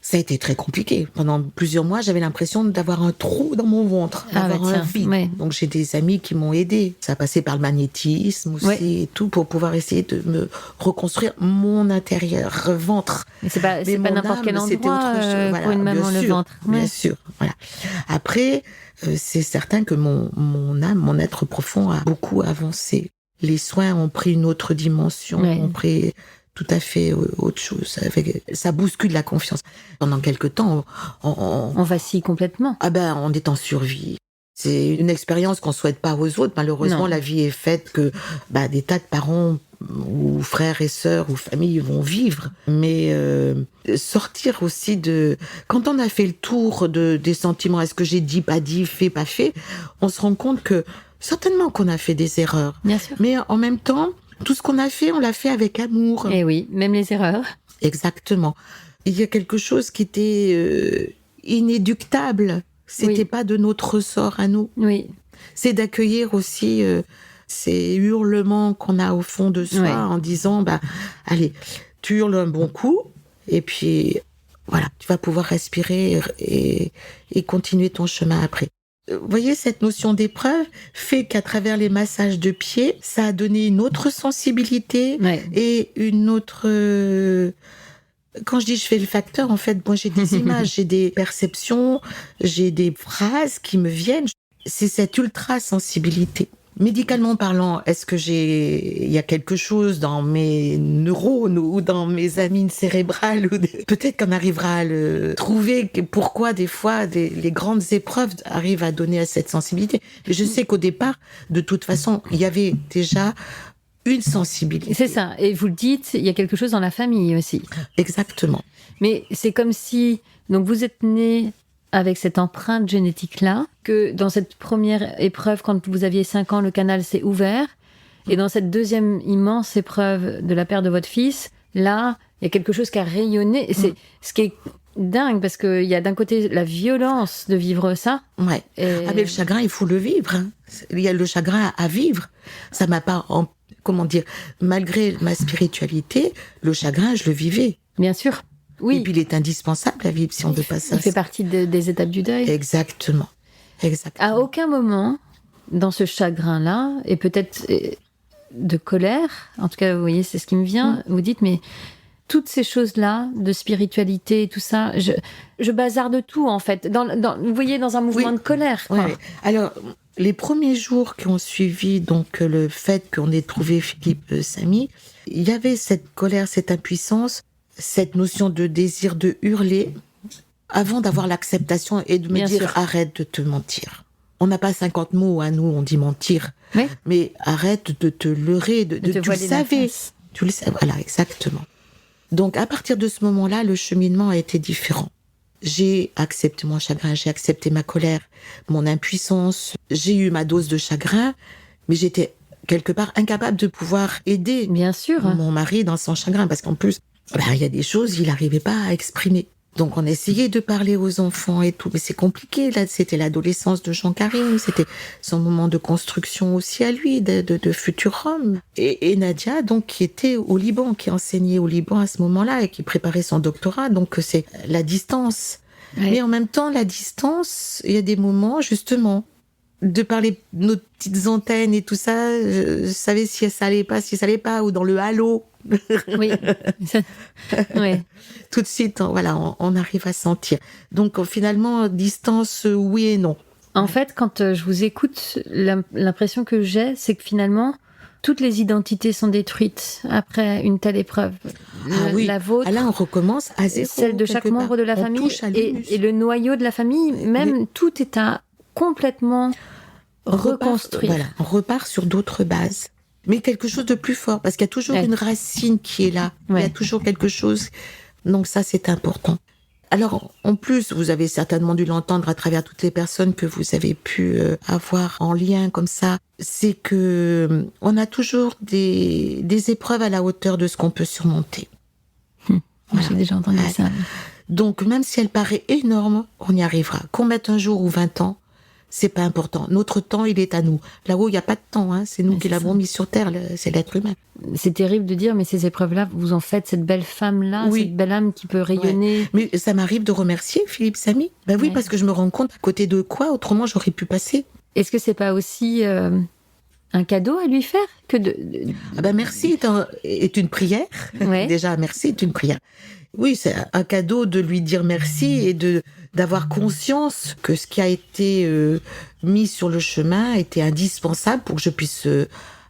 Ça a été très compliqué. Pendant plusieurs mois, j'avais l'impression d'avoir un trou dans mon ventre, d'avoir un vide. Ouais. Donc j'ai des amis qui m'ont aidée. Ça a passé par le magnétisme aussi et tout pour pouvoir essayer de me reconstruire mon intérieur, ventre. Mais c'est pas n'importe quel endroit pour une maman, le ventre. Bien sûr, voilà. Après, c'est certain que mon âme, mon être profond a beaucoup avancé. Les soins ont pris une autre dimension, ont pris tout à fait autre chose. Ça bouscule la confiance. Pendant quelque temps, on vacille complètement. On est en survie. C'est une expérience qu'on souhaite pas aux autres. Malheureusement, la vie est faite que des tas de parents ou frères et sœurs ou familles vont vivre. Mais sortir aussi de... Quand on a fait le tour des sentiments, est-ce que j'ai dit, pas dit, fait, pas fait, on se rend compte que certainement qu'on a fait des erreurs. Bien sûr. Mais en même temps, tout ce qu'on a fait, on l'a fait avec amour. Et oui, même les erreurs. Exactement. Il y a quelque chose qui était inéductable. C'était pas de notre ressort à nous. Oui. C'est d'accueillir aussi ces hurlements qu'on a au fond de soi en disant, allez, tu hurles un bon coup et puis voilà, tu vas pouvoir respirer et continuer ton chemin après. Vous voyez, cette notion d'épreuve fait qu'à travers les massages de pieds, ça a donné une autre sensibilité et une autre... Quand je dis je fais le facteur, en fait, moi j'ai des images, j'ai des perceptions, j'ai des phrases qui me viennent. C'est cette ultra-sensibilité. Médicalement parlant, est-ce que il y a quelque chose dans mes neurones ou dans mes amines cérébrales peut-être qu'on arrivera à le trouver, pourquoi des fois les grandes épreuves arrivent à donner à cette sensibilité. Mais je sais qu'au départ, de toute façon, il y avait déjà une sensibilité. C'est ça. Et vous le dites, il y a quelque chose dans la famille aussi. Exactement. Mais c'est comme si, donc vous êtes né avec cette empreinte génétique-là, que dans cette première épreuve, quand vous aviez 5 ans, le canal s'est ouvert, et dans cette deuxième immense épreuve de la perte de votre fils, là, il y a quelque chose qui a rayonné. Et c'est ce qui est dingue, parce qu'il y a d'un côté la violence de vivre ça. Ouais. Mais le chagrin, il faut le vivre. Hein. Il y a le chagrin à vivre. Ça m'a pas... Comment dire, malgré ma spiritualité, le chagrin, je le vivais. Bien sûr. Oui. Et puis il est indispensable à vivre si on veut pas ça. Il fait partie des étapes du deuil. Exactement. À aucun moment, dans ce chagrin-là, et peut-être de colère, en tout cas, vous voyez, c'est ce qui me vient, vous dites, mais toutes ces choses-là, de spiritualité et tout ça, je bazarde tout, en fait. Vous voyez, dans un mouvement de colère. Quoi. Oui. Alors, les premiers jours qui ont suivi donc le fait qu'on ait trouvé Philippe Samy, il y avait cette colère, cette impuissance, cette notion de désir de hurler avant d'avoir l'acceptation et de me dire arrête de te mentir. On n'a pas 50 mots à nous, on dit mentir. Oui. Mais arrête de te leurrer, tu le savais. Tu le sais, voilà, exactement. Donc à partir de ce moment-là, le cheminement a été différent. J'ai accepté mon chagrin, j'ai accepté ma colère, mon impuissance. J'ai eu ma dose de chagrin, mais j'étais quelque part incapable de pouvoir aider mon mari dans son chagrin. Parce qu'en plus, il y a des choses qu'il n'arrivait pas à exprimer. Donc on essayait de parler aux enfants et tout, mais c'est compliqué. Là, c'était l'adolescence de Jean-Karim, c'était son moment de construction aussi à lui, de futur homme. Et Nadia, donc, qui était au Liban, qui enseignait au Liban à ce moment-là et qui préparait son doctorat, donc c'est la distance. Ouais. Mais en même temps, la distance, il y a des moments, justement, de parler de nos petites antennes et tout ça, je savais si ça allait pas, ou dans le halo. Oui. Oui. Tout de suite, on arrive à sentir. Donc, finalement, distance, oui et non. En fait, quand je vous écoute, l'impression que j'ai, c'est que finalement, toutes les identités sont détruites après une telle épreuve. La vôtre. Là, on recommence à zéro. Celle de chaque membre de la famille et le noyau de la famille, même tout est à complètement reconstruire. Voilà, on repart sur d'autres bases. Mais quelque chose de plus fort, parce qu'il y a toujours une racine qui est là. Il y a toujours quelque chose. Donc ça, c'est important. Alors, en plus, vous avez certainement dû l'entendre à travers toutes les personnes que vous avez pu avoir en lien comme ça. C'est que on a toujours des épreuves à la hauteur de ce qu'on peut surmonter. Voilà. J'ai déjà entendu ça. Donc, même si elle paraît énorme, on y arrivera. Qu'on mette un jour ou 20 ans, c'est pas important. Notre temps, il est à nous. Là-haut, il n'y a pas de temps, hein. C'est nous qui l'avons mis sur Terre, c'est l'être humain. C'est terrible de dire, mais ces épreuves-là, vous en faites cette belle femme-là, Oui. cette belle âme qui peut rayonner. Mais ça m'arrive de remercier Philippe Samy. Ben oui, Ouais. parce que je me rends compte à côté de quoi, autrement, j'aurais pu passer. Est-ce que c'est pas aussi un cadeau à lui faire que Ah ben merci est une prière. Ouais. Déjà, merci est une prière. Oui, c'est un cadeau de lui dire merci et d'avoir conscience que ce qui a été mis sur le chemin était indispensable pour que je puisse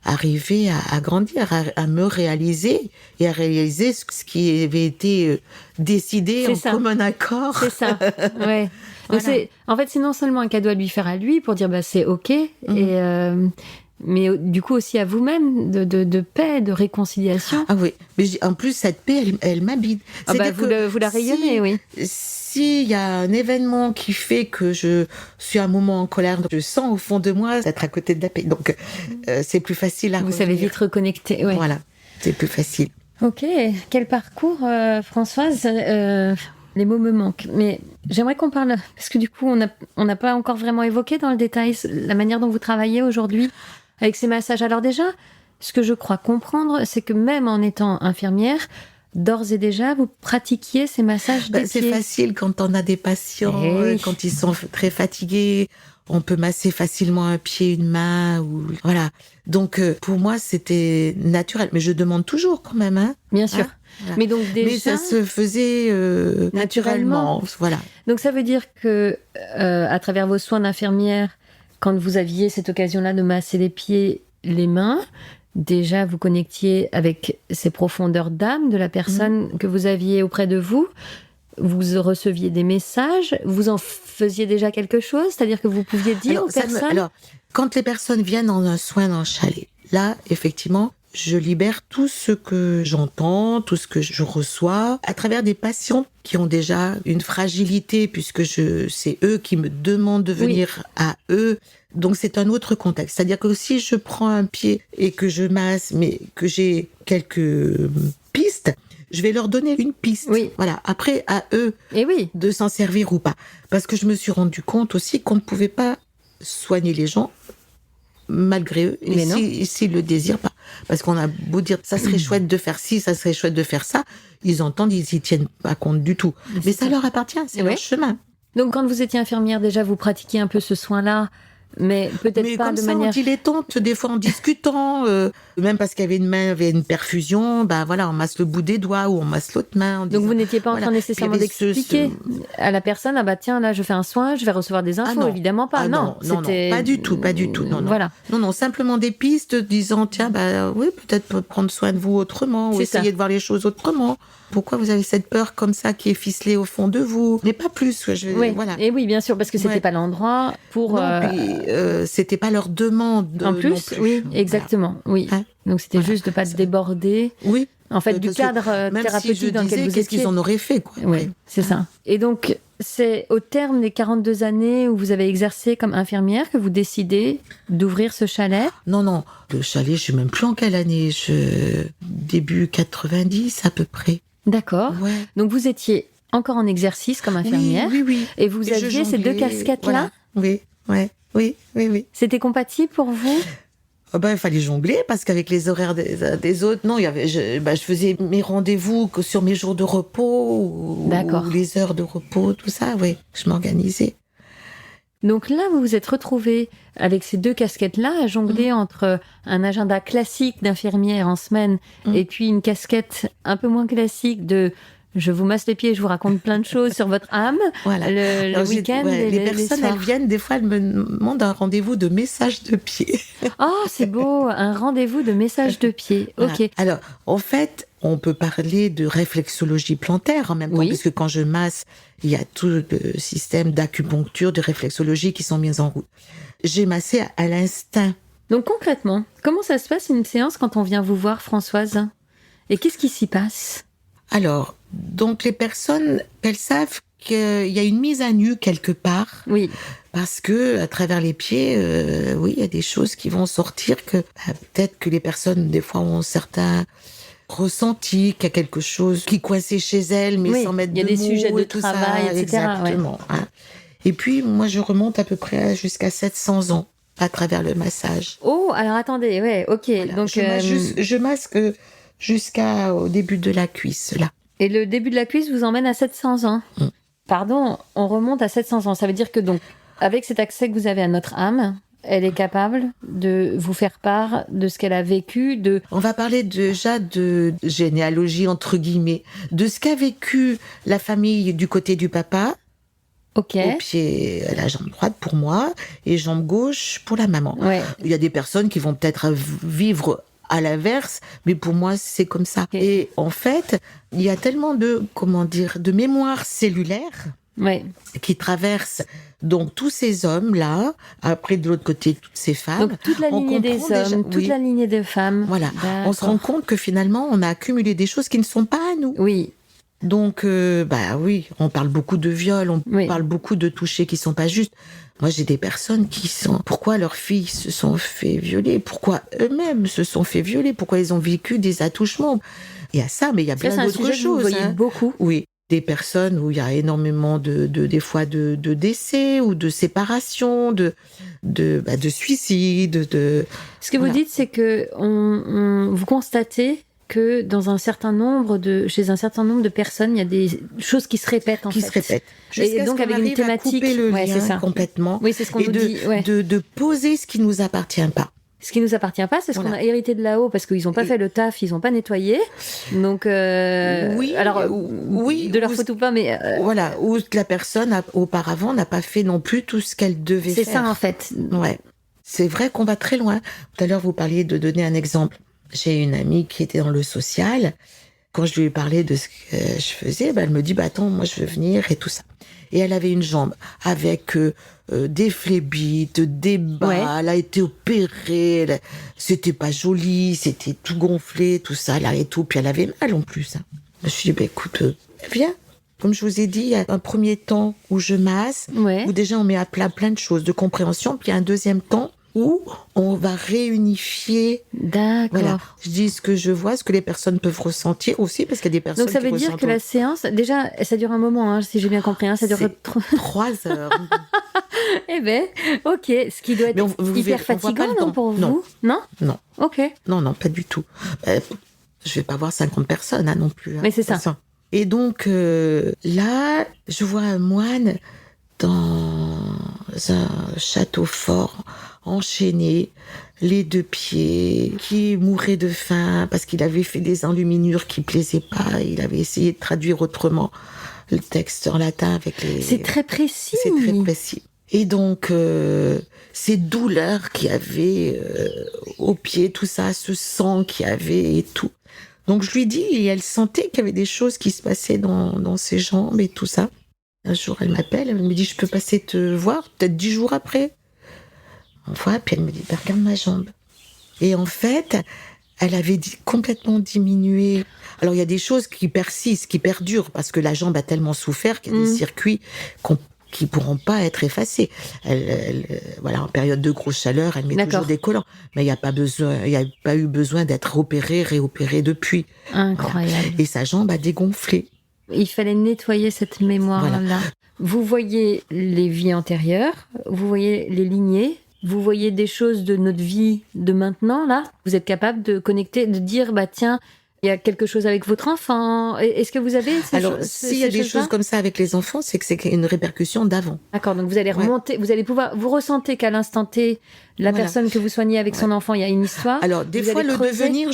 arriver à grandir, à me réaliser et à réaliser ce qui avait été décidé C'est en ça. commun accord. C'est ça, ouais. Donc Voilà. en fait, c'est non seulement un cadeau à lui faire à lui pour dire bah c'est ok, mais du coup aussi à vous-même de paix, de réconciliation. Ah oui, mais en plus cette paix, elle m'habite. Ah bah, C'est-à-dire vous la rayonnez, oui. S'il y a un événement qui fait que je suis un moment en colère, je sens au fond de moi d'être à côté de la paix. Donc c'est plus facile à Vous revenir. savez vite reconnecter, ouais. Voilà, c'est plus facile. Ok, quel parcours, Françoise. Les mots me manquent, mais j'aimerais qu'on parle, parce que du coup, on n'a pas encore vraiment évoqué dans le détail la manière dont vous travaillez aujourd'hui avec ces massages. Alors déjà, ce que je crois comprendre, c'est que même en étant infirmière, d'ores et déjà, vous pratiquiez ces massages des C'est pieds. facile quand on a des patients, Eh oui. quand ils sont très fatigués. On peut masser facilement un pied, une main, ou voilà. Donc pour moi, c'était naturel. Mais je demande toujours quand même, hein. Bien sûr. Voilà. Mais donc déjà, Mais ça se faisait naturellement. Voilà. donc ça veut dire que à travers vos soins d'infirmière, quand vous aviez cette occasion-là de masser les pieds, les mains, déjà vous connectiez avec ces profondeurs d'âme de la personne que vous aviez auprès de vous. Vous receviez des messages, vous en faisiez déjà quelque chose, c'est-à-dire que vous pouviez dire aux personnes. Alors, quand les personnes viennent en un soin dans le chalet, là, effectivement, je libère tout ce que j'entends, tout ce que je reçois, à travers des patients qui ont déjà une fragilité, puisque c'est eux qui me demandent de venir à eux. Donc c'est un autre contexte. C'est-à-dire que si je prends un pied et que je masse, mais que j'ai quelques pistes, je vais leur donner une piste. Oui. Voilà. Après, à eux Et oui, de s'en servir ou pas. Parce que je me suis rendu compte aussi qu'on ne pouvait pas soigner les gens malgré eux, Mais non. s'ils le désirent pas. Parce qu'on a beau dire, ça serait chouette de faire ci, ça serait chouette de faire ça, ils entendent, ils y tiennent pas compte du tout. Mais ça leur appartient, c'est Ouais. leur chemin. donc quand vous étiez infirmière, déjà vous pratiquiez un peu ce soin-là, mais peut-être Mais pas comme de ça, manière. en dilettante, des fois en discutant, même parce qu'il y avait une main, avait une perfusion, ben voilà, on masse le bout des doigts ou on masse l'autre main. en Donc disant- vous n'étiez pas en Voilà. train nécessairement Puis il y avait d'expliquer à la personne, ah bah tiens, là je fais un soin, je vais recevoir des infos, non. évidemment pas. Ah non, c'était pas du tout, pas du tout. Non, non. Voilà. Non, simplement des pistes disant, tiens, bah oui, peut-être prendre soin de vous autrement, ou C'est ça. essayer de voir les choses autrement. Pourquoi vous avez cette peur comme ça qui est ficelée au fond de vous? Mais pas plus, Oui. voilà. Et oui, bien sûr, parce que c'était Ouais. pas l'endroit pour. Non, puis, c'était pas leur demande. En non plus, oui, Voilà. exactement, oui. Hein? Donc c'était Voilà. juste de pas déborder, Oui. en fait, du Parce que cadre même thérapeutique si je dans lequel disais, vous qu'est-ce étiez. qu'ils en auraient fait, quoi. Oui, c'est ça. Et donc, c'est au terme des 42 années où vous avez exercé comme infirmière que vous décidez d'ouvrir ce chalet. Non, le chalet, je suis même plus en quelle année, début 90 à peu près. D'accord. Ouais. Donc vous étiez encore en exercice comme infirmière. Oui. Et vous Et je aviez ces deux jonglais, casquettes-là. voilà. Oui. C'était compatible pour vous? Oh ben, il fallait jongler parce qu'avec les horaires des autres, non, je faisais mes rendez-vous que sur mes jours de repos D'accord. ou les heures de repos, tout ça, oui, je m'organisais. Donc là, vous vous êtes retrouvée avec ces deux casquettes-là à jongler entre un agenda classique d'infirmière en semaine et puis une casquette un peu moins classique de je vous masse les pieds et je vous raconte plein de choses sur votre âme. Voilà. Le Alors, week-end et les les personnes, soirs. elles viennent, des fois, elles me demandent un rendez-vous de message de pied. Oh, c'est beau, un rendez-vous de message de pied. Voilà. Ok. Alors, en fait, on peut parler de réflexologie plantaire en même temps, Oui. puisque quand je masse, il y a tout le système d'acupuncture, de réflexologie qui sont mis en route. J'ai massé à l'instinct. Donc concrètement, comment ça se passe une séance quand on vient vous voir, Françoise? Et qu'est-ce qui s'y passe? Alors, donc les personnes, elles savent qu'il y a une mise à nu quelque part, Oui. parce que à travers les pieds, oui, il y a des choses qui vont sortir que peut-être que les personnes, des fois, ont certains ressentis, qu'il y a quelque chose qui coinçait chez elles, mais Oui, sans mettre il y a de des mots sujets de et tout travail, ça. etc., Exactement. Hein. Et puis, moi, je remonte à peu près jusqu'à 700 ans à travers le massage. Oh, alors attendez, ouais, ok. Voilà. Donc, Je masque jusqu'au début de la cuisse, là. et le début de la cuisse vous emmène à 700 ans. Pardon, on remonte à 700 ans. Ça veut dire que donc, avec cet accès que vous avez à notre âme, elle est capable de vous faire part de ce qu'elle a vécu, On va parler déjà de généalogie, entre guillemets, de ce qu'a vécu la famille du côté du papa, Ok. au pied, la jambe droite pour moi, et jambe gauche pour la maman. Ouais. Il y a des personnes qui vont peut-être vivre à l'inverse, mais pour moi, c'est comme ça. Ok. Et en fait, il y a tellement de mémoire cellulaire Ouais. qui traverse donc tous ces hommes-là, après de l'autre côté, toutes ces femmes. Donc toute la on lignée des comprend déjà- hommes, toute oui. la lignée des femmes. Voilà. On se D'accord. rend compte que finalement, on a accumulé des choses qui ne sont pas à nous. Oui. Donc, oui, on parle beaucoup de viol, on Oui. parle beaucoup de touchés qui sont pas justes. Moi, j'ai des personnes qui sont... Pourquoi leurs filles se sont fait violer? Pourquoi eux-mêmes se sont fait violer? Pourquoi ils ont vécu des attouchements? Il y a ça, mais il y a Ça, plein c'est un d'autres sujet que vous choses. voyez hein. beaucoup. Oui, des personnes où il y a énormément des fois de décès ou de séparation, de suicide, Ce que vous Voilà. dites, c'est que vous constatez que chez un certain nombre de personnes, il y a des choses qui se répètent en qui fait. se répètent. Et Jusqu'à donc ce qu'on avec une arrive à thématique, couper le ouais, lien c'est ça. complètement. Oui, c'est ce qu'on et nous dit. Ouais. de poser ce qui nous appartient pas. Ce qui nous appartient pas, c'est ce qu'on Voilà. a hérité de là-haut parce qu'ils n'ont pas fait le taf, ils n'ont pas nettoyé. Donc, Oui, alors, oui, de leur ou- faute ou pas, mais Voilà, où la personne auparavant n'a pas fait non plus tout ce qu'elle devait c'est faire. ça en fait. Ouais. C'est vrai qu'on va très loin. Tout à l'heure, vous parliez de donner un exemple. J'ai une amie qui était dans le social. Quand je lui ai parlé de ce que je faisais, elle me dit, attends, moi, je veux venir et tout ça. Et elle avait une jambe avec des phlébites, des bas, Ouais. elle a été opérée, c'était pas joli, c'était tout gonflé, tout ça, là et tout, puis elle avait mal en plus. Hein. Je me suis dit, écoute, viens. Comme je vous ai dit, il y a un premier temps où je masse, Ouais. où déjà on met à plat plein de choses de compréhension, puis il y a un deuxième temps où on va réunifier. D'accord. Voilà, je dis ce que je vois, ce que les personnes peuvent ressentir aussi, parce qu'il y a des personnes Donc ça qui veut dire ressentent que la séance, déjà, ça dure un moment, hein, si j'ai bien compris, hein, ça dure C'est- 3 heures. Eh ben, ok, ce qui doit être Mais vous hyper verrez, on voit pas fatigant, le non, temps. pour Non. vous? Non. Non. Ok. Non, pas du tout. Je vais pas voir 50 personnes non plus. hein. Mais c'est ça. Et donc là, je vois un moine dans un château fort, enchaîné, les 2 pieds, qui mourait de faim parce qu'il avait fait des enluminures qui plaisaient pas. Il avait essayé de traduire autrement le texte en latin avec les... C'est très précis. C'est très précis. Et donc, ces douleurs qu'il y avait au pied, tout ça, ce sang qu'il y avait et tout. Donc, je lui dis, et elle sentait qu'il y avait des choses qui se passaient dans ses jambes et tout ça. Un jour, elle m'appelle, elle me dit, je peux passer te voir, peut-être 10 jours après. On voit, puis elle me dit, regarde ma jambe. Et en fait, elle avait complètement diminué. Alors, il y a des choses qui persistent, qui perdurent, parce que la jambe a tellement souffert qu'il y a des circuits qui pourront pas être effacés. Voilà, en période de grosse chaleur, elle met D'accord. toujours des collants. Mais il n'y a pas eu besoin d'être réopéré depuis. Incroyable. Et sa jambe a dégonflé. Il fallait nettoyer cette mémoire-là. Voilà. Vous voyez les vies antérieures, vous voyez les lignées, vous voyez des choses de notre vie de maintenant, là. Vous êtes capable de connecter, de dire, tiens, il y a quelque chose avec votre enfant. Est-ce que vous avez Alors, s'il y a des choses comme ça avec les enfants, c'est que c'est une répercussion d'avant. D'accord, donc vous allez remonter, vous allez pouvoir, vous ressentez qu'à l'instant T, la Voilà. personne que vous soignez avec son enfant, il y a une histoire. Alors, des Vous fois, allez le creuser. devenir,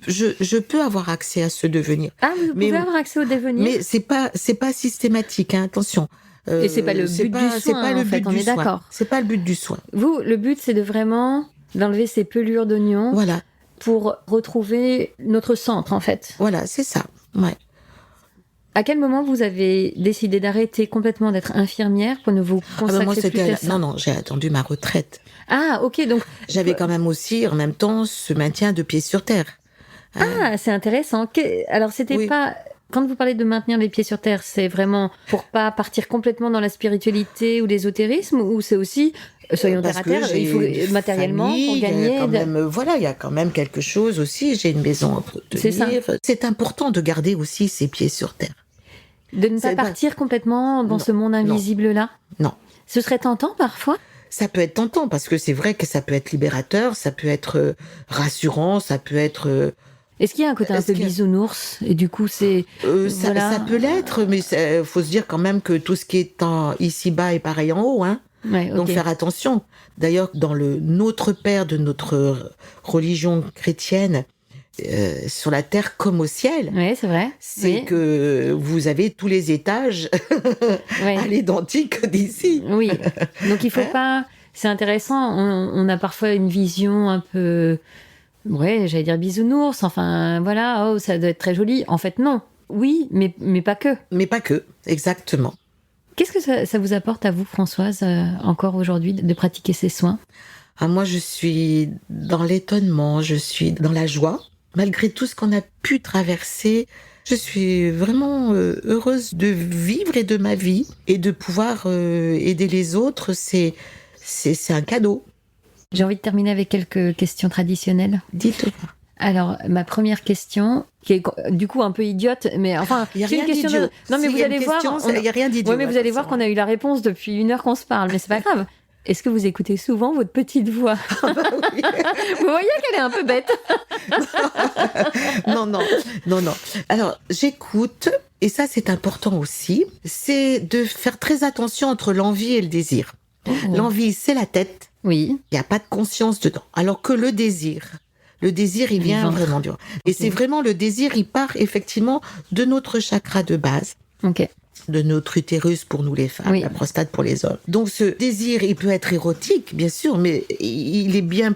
je peux avoir accès à ce devenir. Ah, vous Mais- pouvez avoir accès au devenir. Mais c'est pas systématique, hein, attention. Et c'est pas le but du c'est soin, pas le en fait, but on du est soin. d'accord. C'est pas le but du soin. Vous, le but, c'est de vraiment d'enlever ces pelures d'oignons Voilà, pour retrouver notre centre, en fait. voilà, c'est ça. Ouais. À quel moment vous avez décidé d'arrêter complètement d'être infirmière pour ne vous consacrer moi, plus c'était qu'à ça? non, j'ai attendu ma retraite. Ah, ok, donc J'avais quand même aussi, en même temps, ce maintien de pied sur terre. ah, c'est intéressant. Alors, c'était Oui. pas. Quand vous parlez de maintenir les pieds sur terre, c'est vraiment pour pas partir complètement dans la spiritualité ou l'ésotérisme, ou c'est aussi, soyons terre Parce à que terre, j'ai il faut une matériellement famille, pour il y a gagner. quand même, voilà, il y a quand même quelque chose aussi. J'ai une maison à C'est ça. entretenir. C'est important de garder aussi ses pieds sur terre. De ne pas c'est pas- partir complètement dans Non, ce monde invisible-là. Non, Ce serait tentant parfois? Ça peut être tentant parce que c'est vrai que ça peut être libérateur, ça peut être rassurant, ça peut être... Est-ce qu'il y a un côté un Est-ce peu qu'il y a- bisounours et du coup c'est voilà. Ça peut l'être, mais faut se dire quand même que tout ce qui est ici-bas est pareil en haut, hein. Ouais, ok. Donc faire attention. D'ailleurs, dans le Notre Père de notre religion chrétienne, sur la terre comme au ciel, Oui, c'est vrai. c'est Oui. que vous avez tous les étages Ouais. à l'identique d'ici. Oui. Donc il faut Hein pas. C'est intéressant. On a parfois une vision un peu, ouais, j'allais dire bisounours. Enfin voilà, oh ça doit être très joli. En fait non. Oui, mais pas que. Mais pas que, exactement. Qu'est-ce que ça vous apporte à vous, Françoise, encore aujourd'hui, de pratiquer ces soins? Ah, moi, je suis dans l'étonnement, je suis dans la joie. Malgré tout ce qu'on a pu traverser, je suis vraiment heureuse de vivre et de ma vie et de pouvoir aider les autres. C'est un cadeau. J'ai envie de terminer avec quelques questions traditionnelles. Dites-moi. Alors, ma première question, qui est du coup un peu idiote, mais enfin, Il y a c'est rien une question d'idiot. Non, mais S'il vous y a allez une voir. question, il y a rien d'idiot. Ouais, mais vous allez voir qu'on a eu la réponse depuis 1 heure qu'on se parle, mais c'est pas grave. Est-ce que vous écoutez souvent votre petite voix? Ah bah oui. Vous voyez qu'elle est un peu bête. Non. Alors, j'écoute, et ça c'est important aussi, c'est de faire très attention entre l'envie et le désir. L'envie, c'est la tête. Oui. Il n'y a pas de conscience dedans. Alors que le désir, il vient ventre. vraiment du ventre. Et c'est vraiment le désir, il part effectivement de notre chakra de base, Ok. de notre utérus pour nous les femmes, Oui. la prostate pour les hommes. Donc ce désir, il peut être érotique, bien sûr, mais il est bien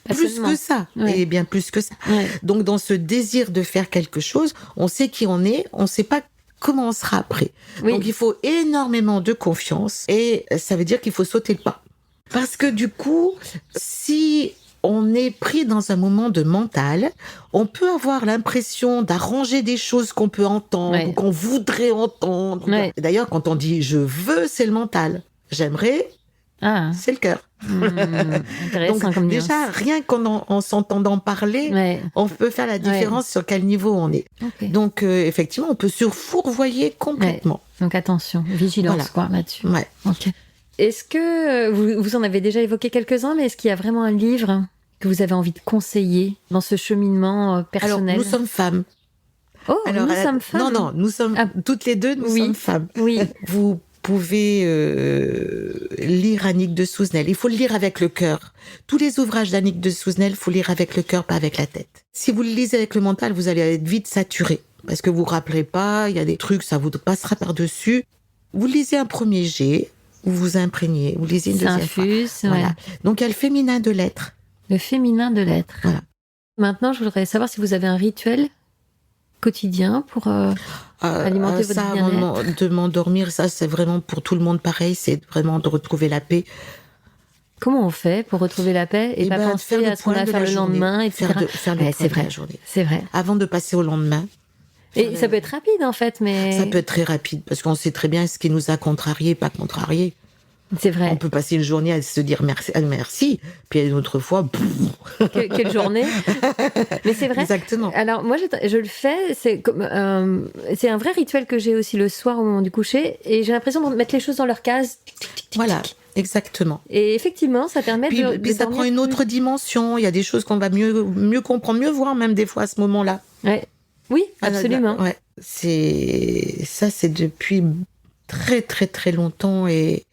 Pas plus seulement. que ça. Ouais. Il est bien plus que ça. Ouais. Donc dans ce désir de faire quelque chose, on sait qui on est, on ne sait pas comment on sera après. Oui. Donc il faut énormément de confiance et ça veut dire qu'il faut sauter le pas. Parce que du coup, si on est pris dans un moment de mental, on peut avoir l'impression d'arranger des choses qu'on peut entendre Ouais. ou qu'on voudrait entendre. Ouais. D'ailleurs, quand on dit « je veux », c'est le mental. « J'aimerais Ah. » c'est le cœur. Intéressant Donc comme nuance. déjà, rien qu'en s'entendant parler, Ouais. on peut faire la différence sur quel niveau on est. Ok. Donc effectivement, on peut se fourvoyer complètement. Donc attention, vigilance Voilà. quoi là-dessus. Ouais. Ok. Est-ce que vous en avez déjà évoqué quelques-uns, mais est-ce qu'il y a vraiment un livre que vous avez envie de conseiller dans ce cheminement Alors, personnel? nous sommes femmes. Oh, Alors, nous sommes femmes. Non, nous sommes Ah. toutes les deux, nous Oui. sommes femmes. Oui. Vous pouvez lire Annick de Souzenel. Il faut le lire avec le cœur. Tous les ouvrages d'Annick de Souzenel, il faut lire avec le cœur, pas avec la tête. Si vous le lisez avec le mental, vous allez être vite saturé. Parce que vous vous rappelez pas, il y a des trucs, ça vous passera par-dessus. Vous lisez un premier jet, vous vous imprégnez. Vous lisez une Ça deuxième fois. infuse. Ouais. Voilà. Donc, il y a le féminin de l'être. Le féminin de l'être. Voilà. Maintenant, je voudrais savoir si vous avez un rituel quotidien pour alimenter votre ça, bien-être. de m'endormir, ça, c'est vraiment pour tout le monde pareil. C'est vraiment de retrouver la paix. Comment on fait pour retrouver la paix et Eh pas ben, penser faire le à ce qu'on point a à de faire la le journée. lendemain, etc. Faire le Ouais, point c'est de vrai. la journée. C'est vrai. Avant de passer au lendemain. Et ça peut être rapide en fait, mais Ça peut être très rapide parce qu'on sait très bien ce qui nous a contrarié, pas contrarié. c'est vrai. On peut passer une journée à se dire merci, puis une autre fois, Quelle journée. Mais c'est vrai. Exactement. Alors moi je le fais, c'est un vrai rituel que j'ai aussi le soir au moment du coucher et j'ai l'impression de mettre les choses dans leur case. Tic, tic, tic, tic, Voilà, tic. exactement. Et effectivement, ça permet Puis, de puis ça dormir prend une plus. autre dimension. Il y a des choses qu'on va mieux comprendre, mieux voir même des fois à ce moment-là. Ouais. Oui, absolument. Ouais. C'est depuis très très très longtemps et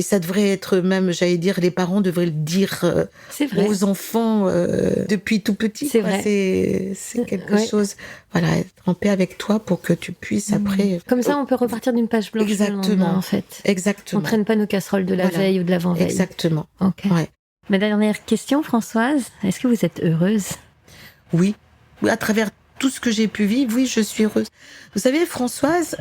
ça devrait être même, j'allais dire, les parents devraient le dire C'est vrai. aux enfants depuis tout petit. C'est quoi. vrai. C'est quelque Ouais. chose. Voilà, être en paix avec toi pour que tu puisses après. Comme ça, on peut repartir d'une page blanche. le Exactement. lendemain, en fait. On Exactement. traîne pas nos casseroles de la Voilà. veille ou de l'avant-veille. Exactement. Ok. Ouais. Ma dernière question, Françoise, est-ce que vous êtes heureuse? Oui. Oui, à travers tout ce que j'ai pu vivre, oui, je suis heureuse. Vous savez, Françoise,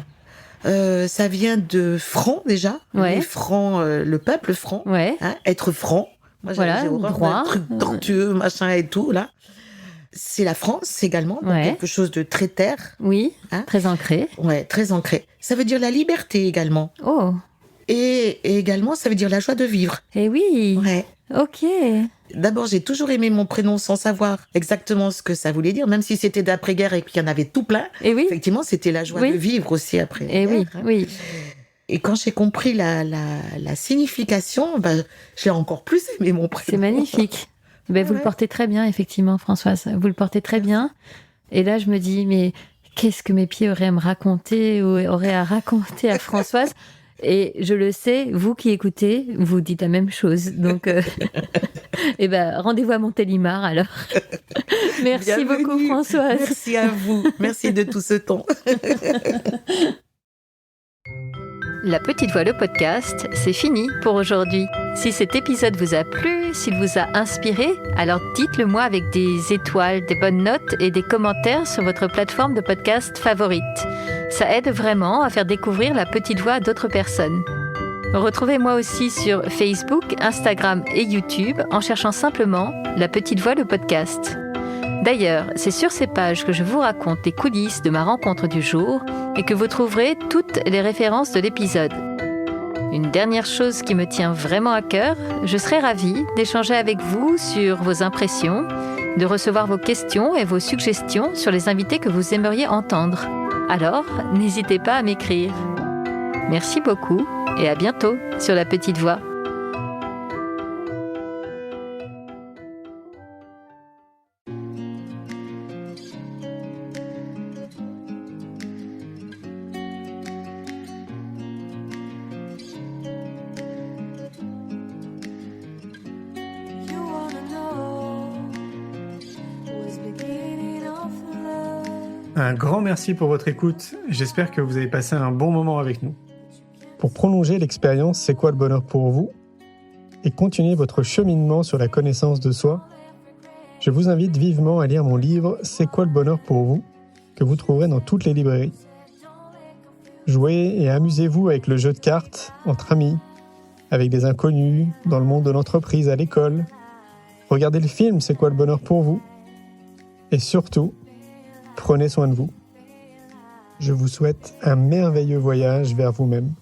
ça vient de franc déjà. Ouais. Les francs, le peuple franc. Ouais. Hein, être franc. Moi, Voilà, j'ai horreur droit. d'un truc tortueux, machin et tout, là. C'est la France également, donc Ouais. quelque chose de très terre, Oui. Hein? Très ancré. ouais, très ancré. Ça veut dire la liberté également. Oh. Et également, ça veut dire la joie de vivre. Eh oui. Ouais. Ok. D'abord, j'ai toujours aimé mon prénom sans savoir exactement ce que ça voulait dire, même si c'était d'après-guerre et qu'il y en avait tout plein. Eh oui. Effectivement, c'était la joie Oui. de vivre aussi après. Eh oui. hein. Oui. Et quand j'ai compris la signification, j'ai encore plus aimé mon prénom. C'est magnifique. Vous le portez très bien, effectivement, Françoise. Vous le portez très bien. Et là, je me dis, mais qu'est-ce que mes pieds auraient à me raconter ou auraient à raconter à Françoise? Et je le sais, vous qui écoutez, vous dites la même chose. Donc, rendez-vous à Montélimar, alors. Merci beaucoup, Françoise. Merci à vous. Merci de tout ce temps. La Petite Voix, le podcast, c'est fini pour aujourd'hui. Si cet épisode vous a plu, s'il vous a inspiré, alors dites-le moi avec des étoiles, des bonnes notes et des commentaires sur votre plateforme de podcast favorite. Ça aide vraiment à faire découvrir La Petite Voix à d'autres personnes. Retrouvez-moi aussi sur Facebook, Instagram et YouTube en cherchant simplement La Petite Voix, le podcast. D'ailleurs, c'est sur ces pages que je vous raconte les coulisses de ma rencontre du jour et que vous trouverez toutes les références de l'épisode. Une dernière chose qui me tient vraiment à cœur, je serais ravie d'échanger avec vous sur vos impressions, de recevoir vos questions et vos suggestions sur les invités que vous aimeriez entendre. Alors, n'hésitez pas à m'écrire. Merci beaucoup et à bientôt sur La Petite Voix. Un grand merci pour votre écoute. J'espère que vous avez passé un bon moment avec nous. Pour prolonger l'expérience C'est quoi le bonheur pour vous et continuer votre cheminement sur la connaissance de soi, je vous invite vivement à lire mon livre C'est quoi le bonheur pour vous que vous trouverez dans toutes les librairies. Jouez et amusez-vous avec le jeu de cartes entre amis, avec des inconnus, dans le monde de l'entreprise, à l'école. Regardez le film C'est quoi le bonheur pour vous et surtout, prenez soin de vous. Je vous souhaite un merveilleux voyage vers vous-même.